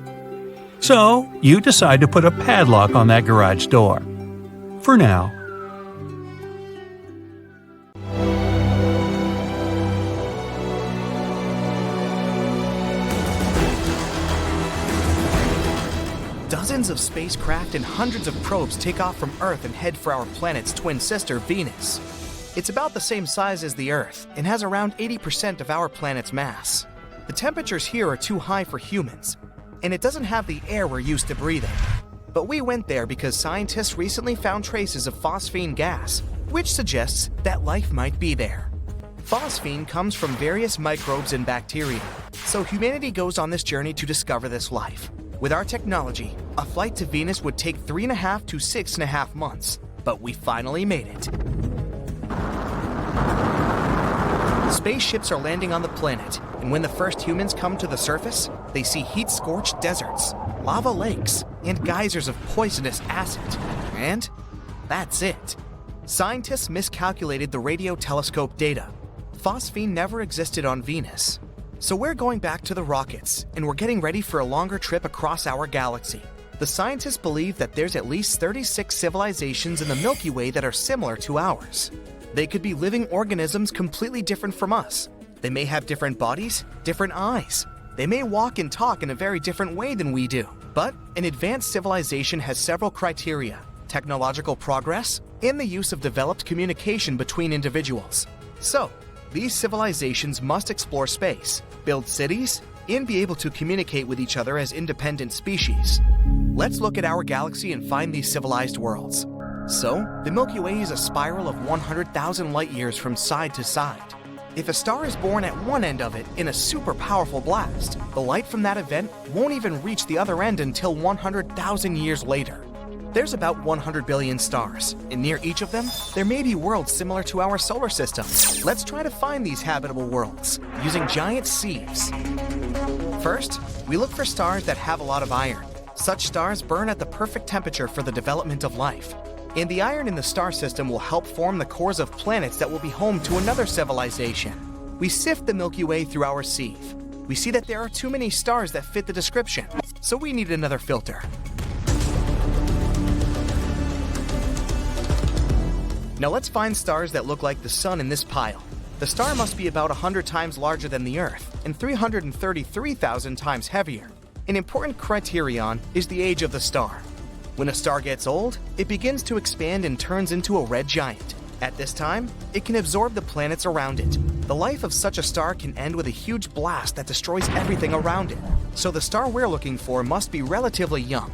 So, you decide to put a padlock on that garage door. For now. dozens of spacecraft and hundreds of probes take off from Earth and head for our planet's twin sister, Venus. It's about the same size as the Earth and has around 80% of our planet's mass. The temperatures here are too high for humans, and it doesn't have the air we're used to breathing. But we went there because scientists recently found traces of phosphine gas, which suggests that life might be there. Phosphine comes from various microbes and bacteria, so humanity goes on this journey to discover this life. With our technology, a flight to Venus would take 3.5 to 6.5 months, but we finally made it. Spaceships are landing on the planet, and when the first humans come to the surface, they see heat-scorched deserts, lava lakes, and geysers of poisonous acid. And that's it. Scientists miscalculated the radio telescope data. Phosphine never existed on Venus. So we're going back to the rockets, and we're getting ready for a longer trip across our galaxy. The scientists believe that there's at least 36 civilizations in the Milky Way that are similar to ours. They could be living organisms completely different from us. They may have different bodies, different eyes. They may walk and talk in a very different way than we do. But an advanced civilization has several criteria: technological progress and the use of developed communication between individuals. So, these civilizations must explore space, build cities, and be able to communicate with each other as independent species. Let's look at our galaxy and find these civilized worlds. So, the Milky Way is a spiral of 100,000 light years from side to side. If a star is born at one end of it in a super powerful blast, the light from that event won't even reach the other end until 100,000 years later. There's about 100 billion stars, and near each of them, there may be worlds similar to our solar system. Let's try to find these habitable worlds using giant sieves. First, we look for stars that have a lot of iron. Such stars burn at the perfect temperature for the development of life. And the iron in the star system will help form the cores of planets that will be home to another civilization. We sift the Milky Way through our sieve. We see that there are too many stars that fit the description, so we need another filter. Now let's find stars that look like the Sun in this pile. The star must be about 100 times larger than the Earth and 333,000 times heavier. An important criterion is the age of the star. When a star gets old, it begins to expand and turns into a red giant. At this time, it can absorb the planets around it. The life of such a star can end with a huge blast that destroys everything around it. So the star we're looking for must be relatively young.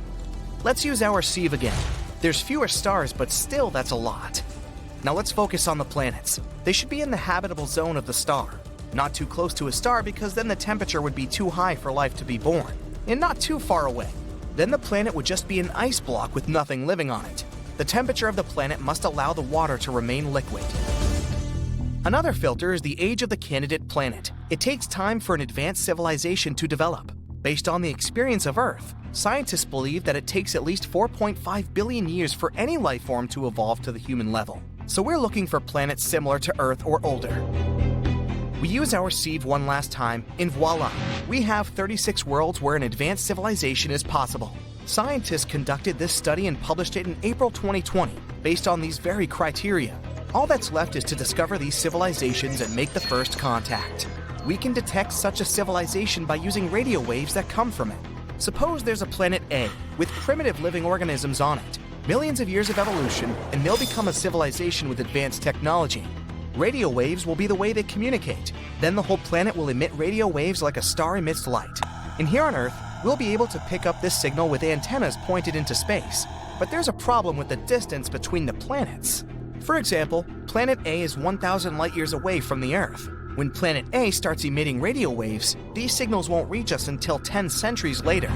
Let's use our sieve again. There's fewer stars, but still that's a lot. Now let's focus on the planets. They should be in the habitable zone of the star. Not too close to a star because then the temperature would be too high for life to be born. And not too far away. Then the planet would just be an ice block with nothing living on it. The temperature of the planet must allow the water to remain liquid. Another filter is the age of the candidate planet. It takes time for an advanced civilization to develop. Based on the experience of Earth, scientists believe that it takes at least 4.5 billion years for any life form to evolve to the human level. So we're looking for planets similar to Earth or older. We use our sieve one last time, and voila! We have 36 worlds where an advanced civilization is possible. Scientists conducted this study and published it in April 2020, based on these very criteria. All that's left is to discover these civilizations and make the first contact. We can detect such a civilization by using radio waves that come from it. Suppose there's a planet A with primitive living organisms on it. Millions of years of evolution, and they'll become a civilization with advanced technology. Radio waves will be the way they communicate. Then the whole planet will emit radio waves like a star emits light. And here on Earth, we'll be able to pick up this signal with antennas pointed into space. But there's a problem with the distance between the planets. For example, planet A is 1,000 light years away from the Earth. When planet A starts emitting radio waves, these signals won't reach us until 10 centuries later.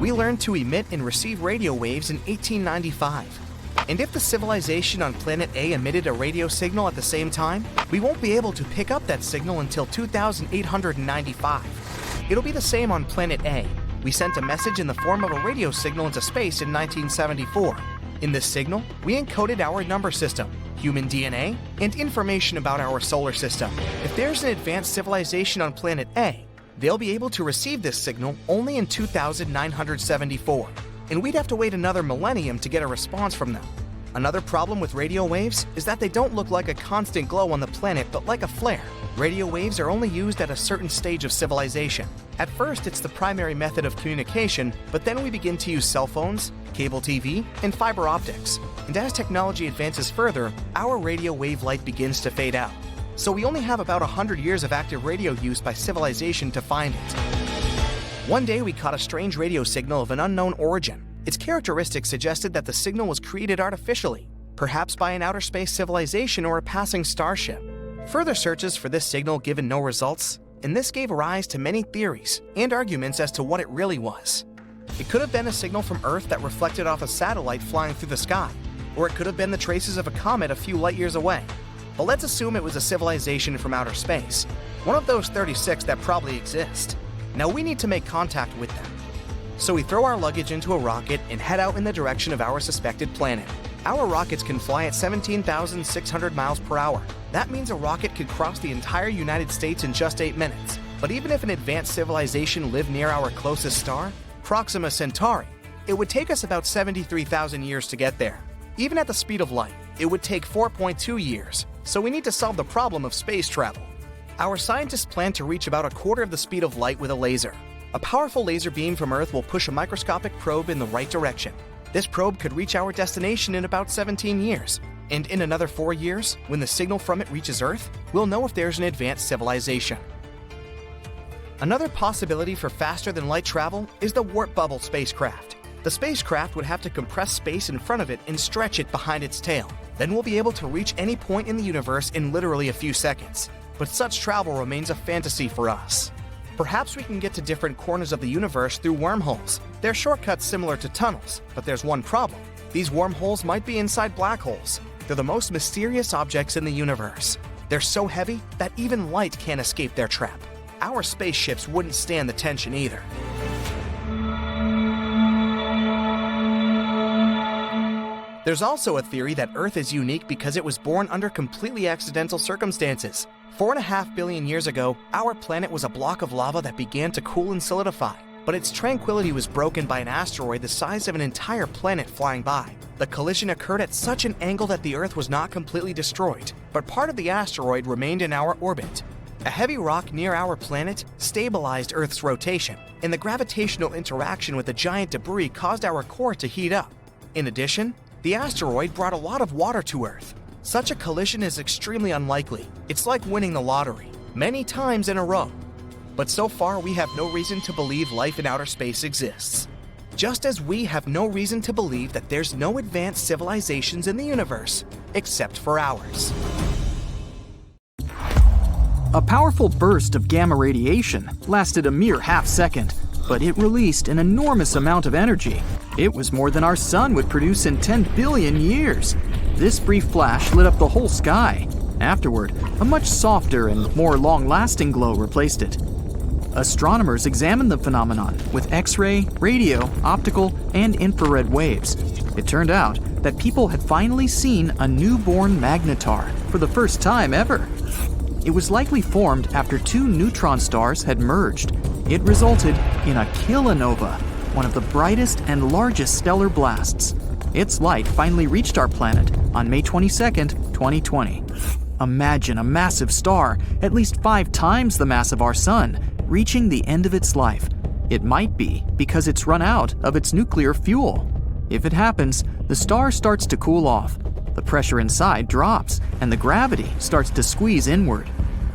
We learned to emit and receive radio waves in 1895. And if the civilization on planet A emitted a radio signal at the same time, we won't be able to pick up that signal until 2895. It'll be the same on planet A. We sent a message in the form of a radio signal into space in 1974. In this signal, we encoded our number system, human DNA, and information about our solar system. If there's an advanced civilization on planet A, they'll be able to receive this signal only in 2974. And we'd have to wait another millennium to get a response from them. Another problem with radio waves is that they don't look like a constant glow on the planet, but like a flare. Radio waves are only used at a certain stage of civilization. At first, it's the primary method of communication, but then we begin to use cell phones, cable TV, and fiber optics. And as technology advances further, our radio wave light begins to fade out. So we only have about 100 years of active radio use by civilization to find it. One day we caught a strange radio signal of an unknown origin. Its characteristics suggested that the signal was created artificially, perhaps by an outer space civilization or a passing starship. Further searches for this signal given no results, and this gave rise to many theories and arguments as to what it really was. It could have been a signal from Earth that reflected off a satellite flying through the sky, or it could have been the traces of a comet a few light years away. But let's assume it was a civilization from outer space, one of those 36 that probably exist. Now we need to make contact with them. So we throw our luggage into a rocket and head out in the direction of our suspected planet. Our rockets can fly at 17,600 miles per hour. That means a rocket could cross the entire United States in just 8 minutes. But even if an advanced civilization lived near our closest star, Proxima Centauri, it would take us about 73,000 years to get there. Even at the speed of light, it would take 4.2 years. So we need to solve the problem of space travel. Our scientists plan to reach about a quarter of the speed of light with a laser. A powerful laser beam from Earth will push a microscopic probe in the right direction. This probe could reach our destination in about 17 years. And in another 4 years, when the signal from it reaches Earth, we'll know if there's an advanced civilization. Another possibility for faster-than-light travel is the warp bubble spacecraft. The spacecraft would have to compress space in front of it and stretch it behind its tail. Then we'll be able to reach any point in the universe in literally a few seconds. But such travel remains a fantasy for us. Perhaps we can get to different corners of the universe through wormholes. They're shortcuts similar to tunnels, but there's one problem. These wormholes might be inside black holes. They're the most mysterious objects in the universe. They're so heavy that even light can't escape their trap. Our spaceships wouldn't stand the tension either. There's also a theory that Earth is unique because it was born under completely accidental circumstances. 4.5 billion years ago, our planet was a block of lava that began to cool and solidify, but its tranquility was broken by an asteroid the size of an entire planet flying by. The collision occurred at such an angle that the Earth was not completely destroyed, but part of the asteroid remained in our orbit. A heavy rock near our planet stabilized Earth's rotation, and the gravitational interaction with the giant debris caused our core to heat up. In addition, the asteroid brought a lot of water to Earth. Such a collision is extremely unlikely. It's like winning the lottery, many times in a row. But so far, we have no reason to believe life in outer space exists. Just as we have no reason to believe that there's no advanced civilizations in the universe, except for ours. A powerful burst of gamma radiation lasted a mere half second, but it released an enormous amount of energy. It was more than our sun would produce in 10 billion years. This brief flash lit up the whole sky. Afterward, a much softer and more long-lasting glow replaced it. Astronomers examined the phenomenon with X-ray, radio, optical, and infrared waves. It turned out that people had finally seen a newborn magnetar for the first time ever. It was likely formed after 2 neutron stars had merged. It resulted in a kilonova, one of the brightest and largest stellar blasts. Its light finally reached our planet on May 22, 2020. Imagine a massive star, at least 5 times the mass of our sun, reaching the end of its life. It might be because it's run out of its nuclear fuel. If it happens, the star starts to cool off. The pressure inside drops, and the gravity starts to squeeze inward.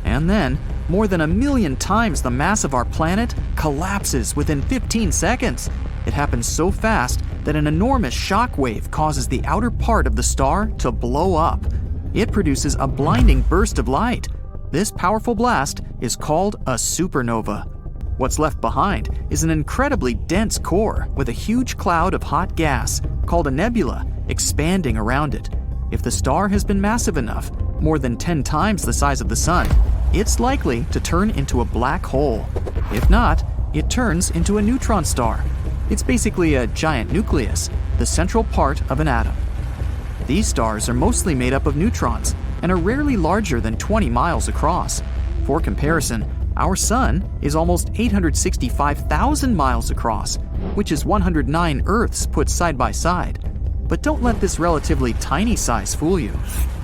And then, more than 1 million times the mass of our planet collapses within 15 seconds. It happens so fast that an enormous shock wave causes the outer part of the star to blow up. It produces a blinding burst of light. This powerful blast is called a supernova. What's left behind is an incredibly dense core with a huge cloud of hot gas, called a nebula, expanding around it. If the star has been massive enough, more than 10 times the size of the sun, it's likely to turn into a black hole. If not, it turns into a neutron star. It's basically a giant nucleus, the central part of an atom. These stars are mostly made up of neutrons and are rarely larger than 20 miles across. For comparison, our sun is almost 865,000 miles across, which is 109 Earths put side by side. But don't let this relatively tiny size fool you.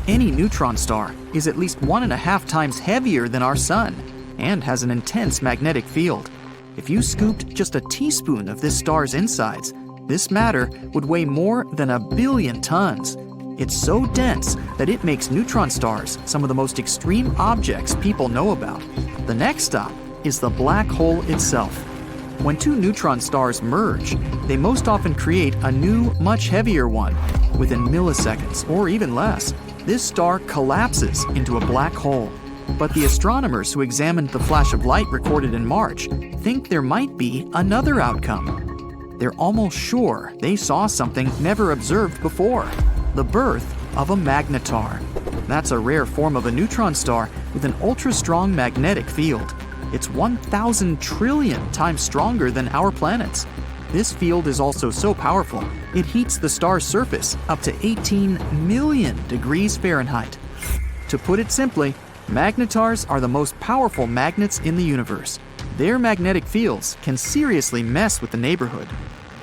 Any neutron star is at least 1.5 times heavier than our Sun and has an intense magnetic field. If you scooped just a teaspoon of this star's insides, this matter would weigh more than 1 billion tons. It's so dense that it makes neutron stars some of the most extreme objects people know about. The next stop is the black hole itself. When two neutron stars merge, they most often create a new, much heavier one. Within milliseconds, or even less, this star collapses into a black hole. But the astronomers who examined the flash of light recorded in March think there might be another outcome. They're almost sure they saw something never observed before: the birth of a magnetar. That's a rare form of a neutron star with an ultra-strong magnetic field. It's 1,000 trillion times stronger than our planets. This field is also so powerful, it heats the star's surface up to 18 million degrees Fahrenheit. To put it simply, magnetars are the most powerful magnets in the universe. Their magnetic fields can seriously mess with the neighborhood.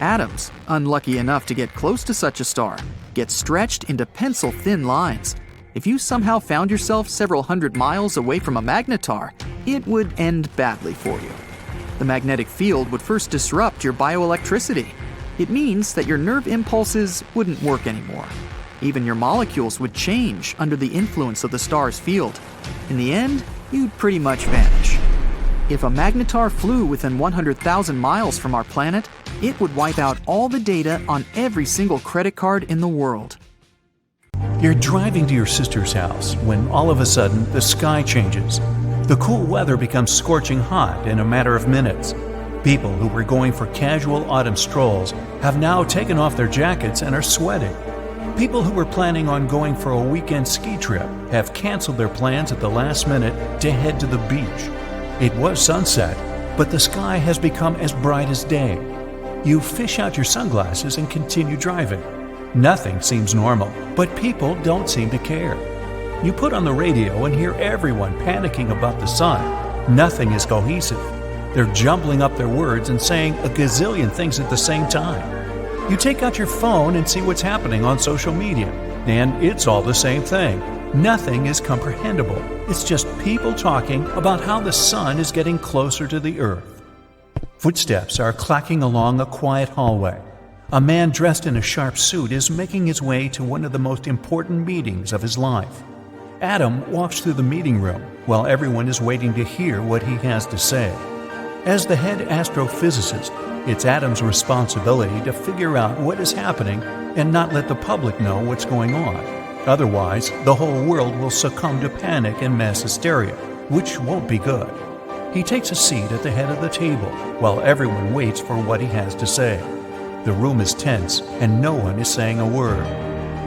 Atoms, unlucky enough to get close to such a star, get stretched into pencil-thin lines. If you somehow found yourself several hundred miles away from a magnetar, it would end badly for you. The magnetic field would first disrupt your bioelectricity. It means that your nerve impulses wouldn't work anymore. Even your molecules would change under the influence of the star's field. In the end, you'd pretty much vanish. If a magnetar flew within 100,000 miles from our planet, it would wipe out all the data on every single credit card in the world. You're driving to your sister's house when all of a sudden the sky changes. The cool weather becomes scorching hot in a matter of minutes. People who were going for casual autumn strolls have now taken off their jackets and are sweating. People who were planning on going for a weekend ski trip have canceled their plans at the last minute to head to the beach. It was sunset, but the sky has become as bright as day. You fish out your sunglasses and continue driving. Nothing seems normal, but people don't seem to care. You put on the radio and hear everyone panicking about the sun. Nothing is cohesive. They're jumbling up their words and saying a gazillion things at the same time. You take out your phone and see what's happening on social media, and it's all the same thing. Nothing is comprehensible. It's just people talking about how the sun is getting closer to the earth. Footsteps are clacking along a quiet hallway. A man dressed in a sharp suit is making his way to one of the most important meetings of his life. Adam walks through the meeting room while everyone is waiting to hear what he has to say. As the head astrophysicist, it's Adam's responsibility to figure out what is happening and not let the public know what's going on. Otherwise, the whole world will succumb to panic and mass hysteria, which won't be good. He takes a seat at the head of the table while everyone waits for what he has to say. The room is tense and no one is saying a word.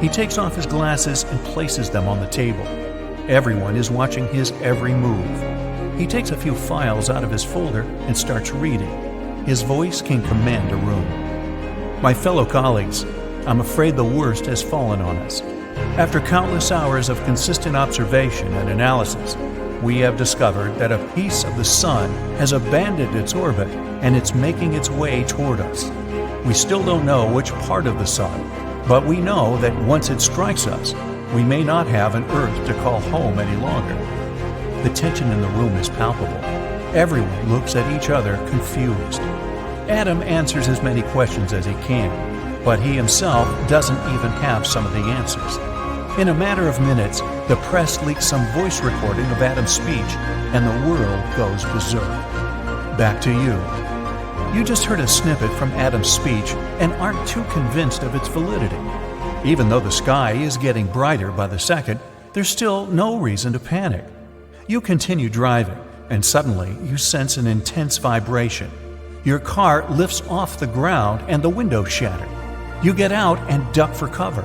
He takes off his glasses and places them on the table. Everyone is watching his every move. He takes a few files out of his folder and starts reading. His voice can command a room. My fellow colleagues, I'm afraid the worst has fallen on us. After countless hours of consistent observation and analysis, we have discovered that a piece of the sun has abandoned its orbit and it's making its way toward us. We still don't know which part of the sun, but we know that once it strikes us, we may not have an Earth to call home any longer. The tension in the room is palpable. Everyone looks at each other confused. Adam answers as many questions as he can, but he himself doesn't even have some of the answers. In a matter of minutes, the press leaks some voice recording of Adam's speech, and the world goes berserk. Back to you. You just heard a snippet from Adam's speech and aren't too convinced of its validity. Even though the sky is getting brighter by the second, there's still no reason to panic. You continue driving, and suddenly you sense an intense vibration. Your car lifts off the ground and the windows shatter. You get out and duck for cover.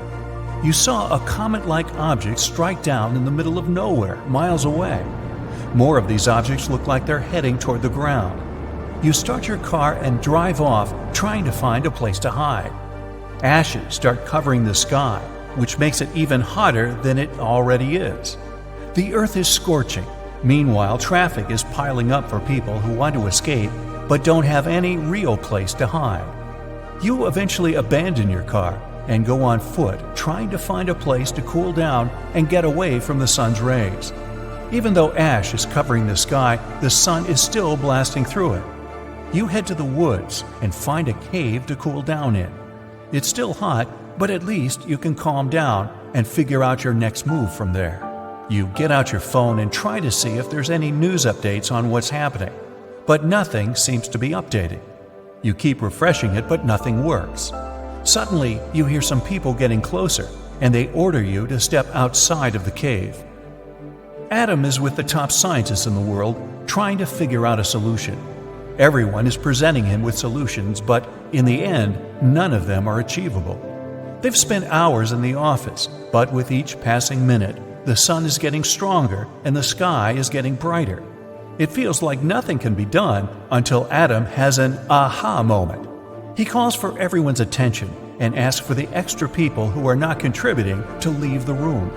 You saw a comet-like object strike down in the middle of nowhere, miles away. More of these objects look like they're heading toward the ground. You start your car and drive off, trying to find a place to hide. Ashes start covering the sky, which makes it even hotter than it already is. The earth is scorching. Meanwhile, traffic is piling up for people who want to escape but don't have any real place to hide. You eventually abandon your car and go on foot trying to find a place to cool down and get away from the sun's rays. Even though ash is covering the sky, the sun is still blasting through it. You head to the woods and find a cave to cool down in. It's still hot, but at least you can calm down and figure out your next move from there. You get out your phone and try to see if there's any news updates on what's happening, but nothing seems to be updated. You keep refreshing it, but nothing works. Suddenly, you hear some people getting closer, and they order you to step outside of the cave. Adam is with the top scientists in the world, trying to figure out a solution. Everyone is presenting him with solutions, but in the end, none of them are achievable. They've spent hours in the office, but with each passing minute, the sun is getting stronger and the sky is getting brighter. It feels like nothing can be done until Adam has an aha moment. He calls for everyone's attention and asks for the extra people who are not contributing to leave the room.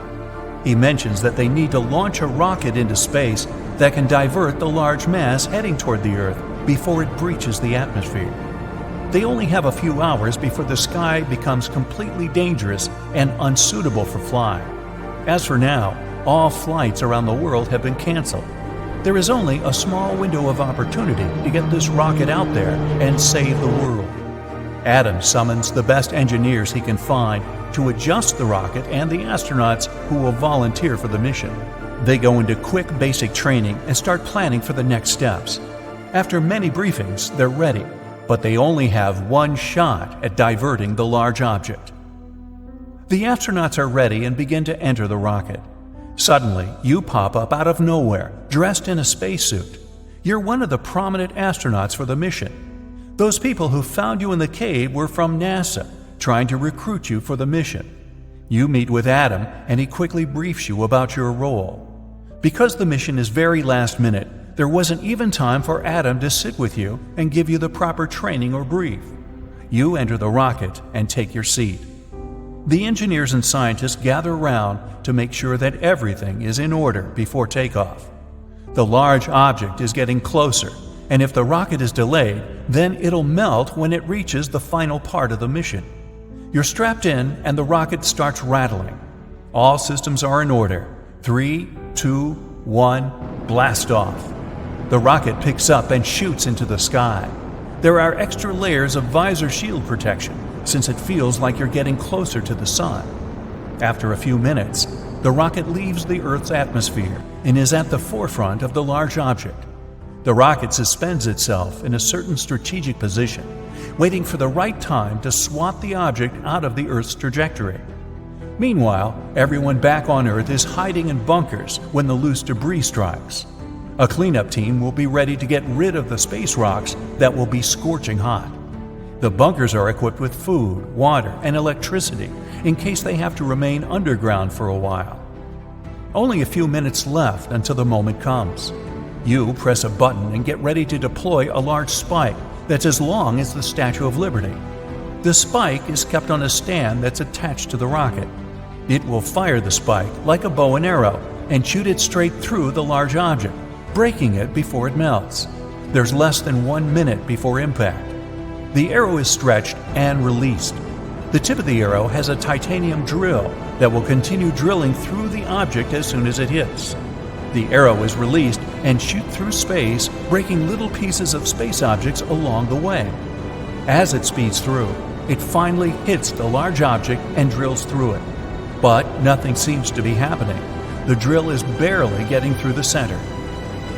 He mentions that they need to launch a rocket into space that can divert the large mass heading toward the Earth before it breaches the atmosphere. They only have a few hours before the sky becomes completely dangerous and unsuitable for flying. As for now, all flights around the world have been canceled. There is only a small window of opportunity to get this rocket out there and save the world. Adam summons the best engineers he can find to adjust the rocket and the astronauts who will volunteer for the mission. They go into quick basic training and start planning for the next steps. After many briefings, they're ready, but they only have one shot at diverting the large object. The astronauts are ready and begin to enter the rocket. Suddenly, you pop up out of nowhere, dressed in a spacesuit. You're one of the prominent astronauts for the mission. Those people who found you in the cave were from NASA, trying to recruit you for the mission. You meet with Adam, and he quickly briefs you about your role. Because the mission is very last minute, there wasn't even time for Adam to sit with you and give you the proper training or brief. You enter the rocket and take your seat. The engineers and scientists gather around to make sure that everything is in order before takeoff. The large object is getting closer, and if the rocket is delayed, then it'll melt when it reaches the final part of the mission. You're strapped in, and the rocket starts rattling. All systems are in order. 3, 2, 1, blast off. The rocket picks up and shoots into the sky. There are extra layers of visor shield protection, since it feels like you're getting closer to the sun. After a few minutes, the rocket leaves the Earth's atmosphere and is at the forefront of the large object. The rocket suspends itself in a certain strategic position, waiting for the right time to swat the object out of the Earth's trajectory. Meanwhile, everyone back on Earth is hiding in bunkers when the loose debris strikes. A cleanup team will be ready to get rid of the space rocks that will be scorching hot. The bunkers are equipped with food, water, and electricity in case they have to remain underground for a while. Only a few minutes left until the moment comes. You press a button and get ready to deploy a large spike that's as long as the Statue of Liberty. The spike is kept on a stand that's attached to the rocket. It will fire the spike like a bow and arrow and shoot it straight through the large object, breaking it before it melts. There's less than 1 minute before impact. The arrow is stretched and released. The tip of the arrow has a titanium drill that will continue drilling through the object as soon as it hits. The arrow is released and shoots through space, breaking little pieces of space objects along the way. As it speeds through, it finally hits the large object and drills through it. But nothing seems to be happening. The drill is barely getting through the center.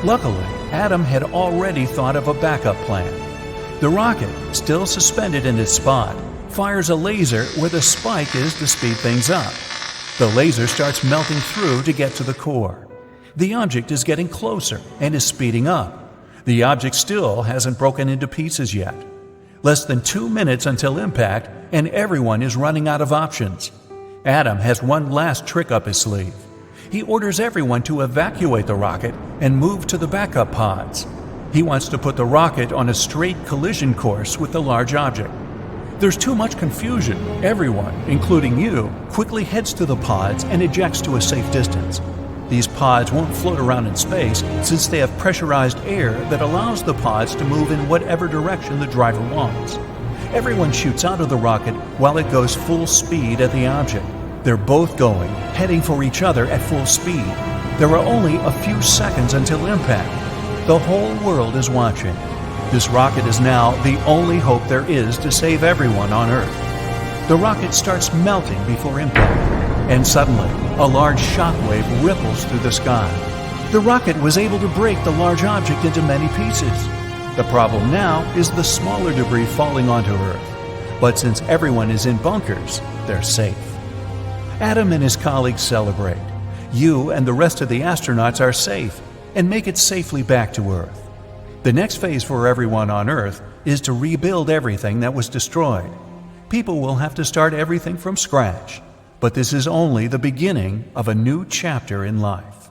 Luckily, Adam had already thought of a backup plan. The rocket, still suspended in its spot, fires a laser where the spike is to speed things up. The laser starts melting through to get to the core. The object is getting closer and is speeding up. The object still hasn't broken into pieces yet. Less than 2 minutes until impact, and everyone is running out of options. Adam has one last trick up his sleeve. He orders everyone to evacuate the rocket and move to the backup pods. He wants to put the rocket on a straight collision course with the large object. There's too much confusion. Everyone, including you, quickly heads to the pods and ejects to a safe distance. These pods won't float around in space since they have pressurized air that allows the pods to move in whatever direction the driver wants. Everyone shoots out of the rocket while it goes full speed at the object. They're both going, heading for each other at full speed. There are only a few seconds until impact. The whole world is watching. This rocket is now the only hope there is to save everyone on Earth. The rocket starts melting before impact, and suddenly, a large shockwave ripples through the sky. The rocket was able to break the large object into many pieces. The problem now is the smaller debris falling onto Earth. But since everyone is in bunkers, they're safe. Adam and his colleagues celebrate. You and the rest of the astronauts are safe and make it safely back to Earth. The next phase for everyone on Earth is to rebuild everything that was destroyed. People will have to start everything from scratch, but this is only the beginning of a new chapter in life.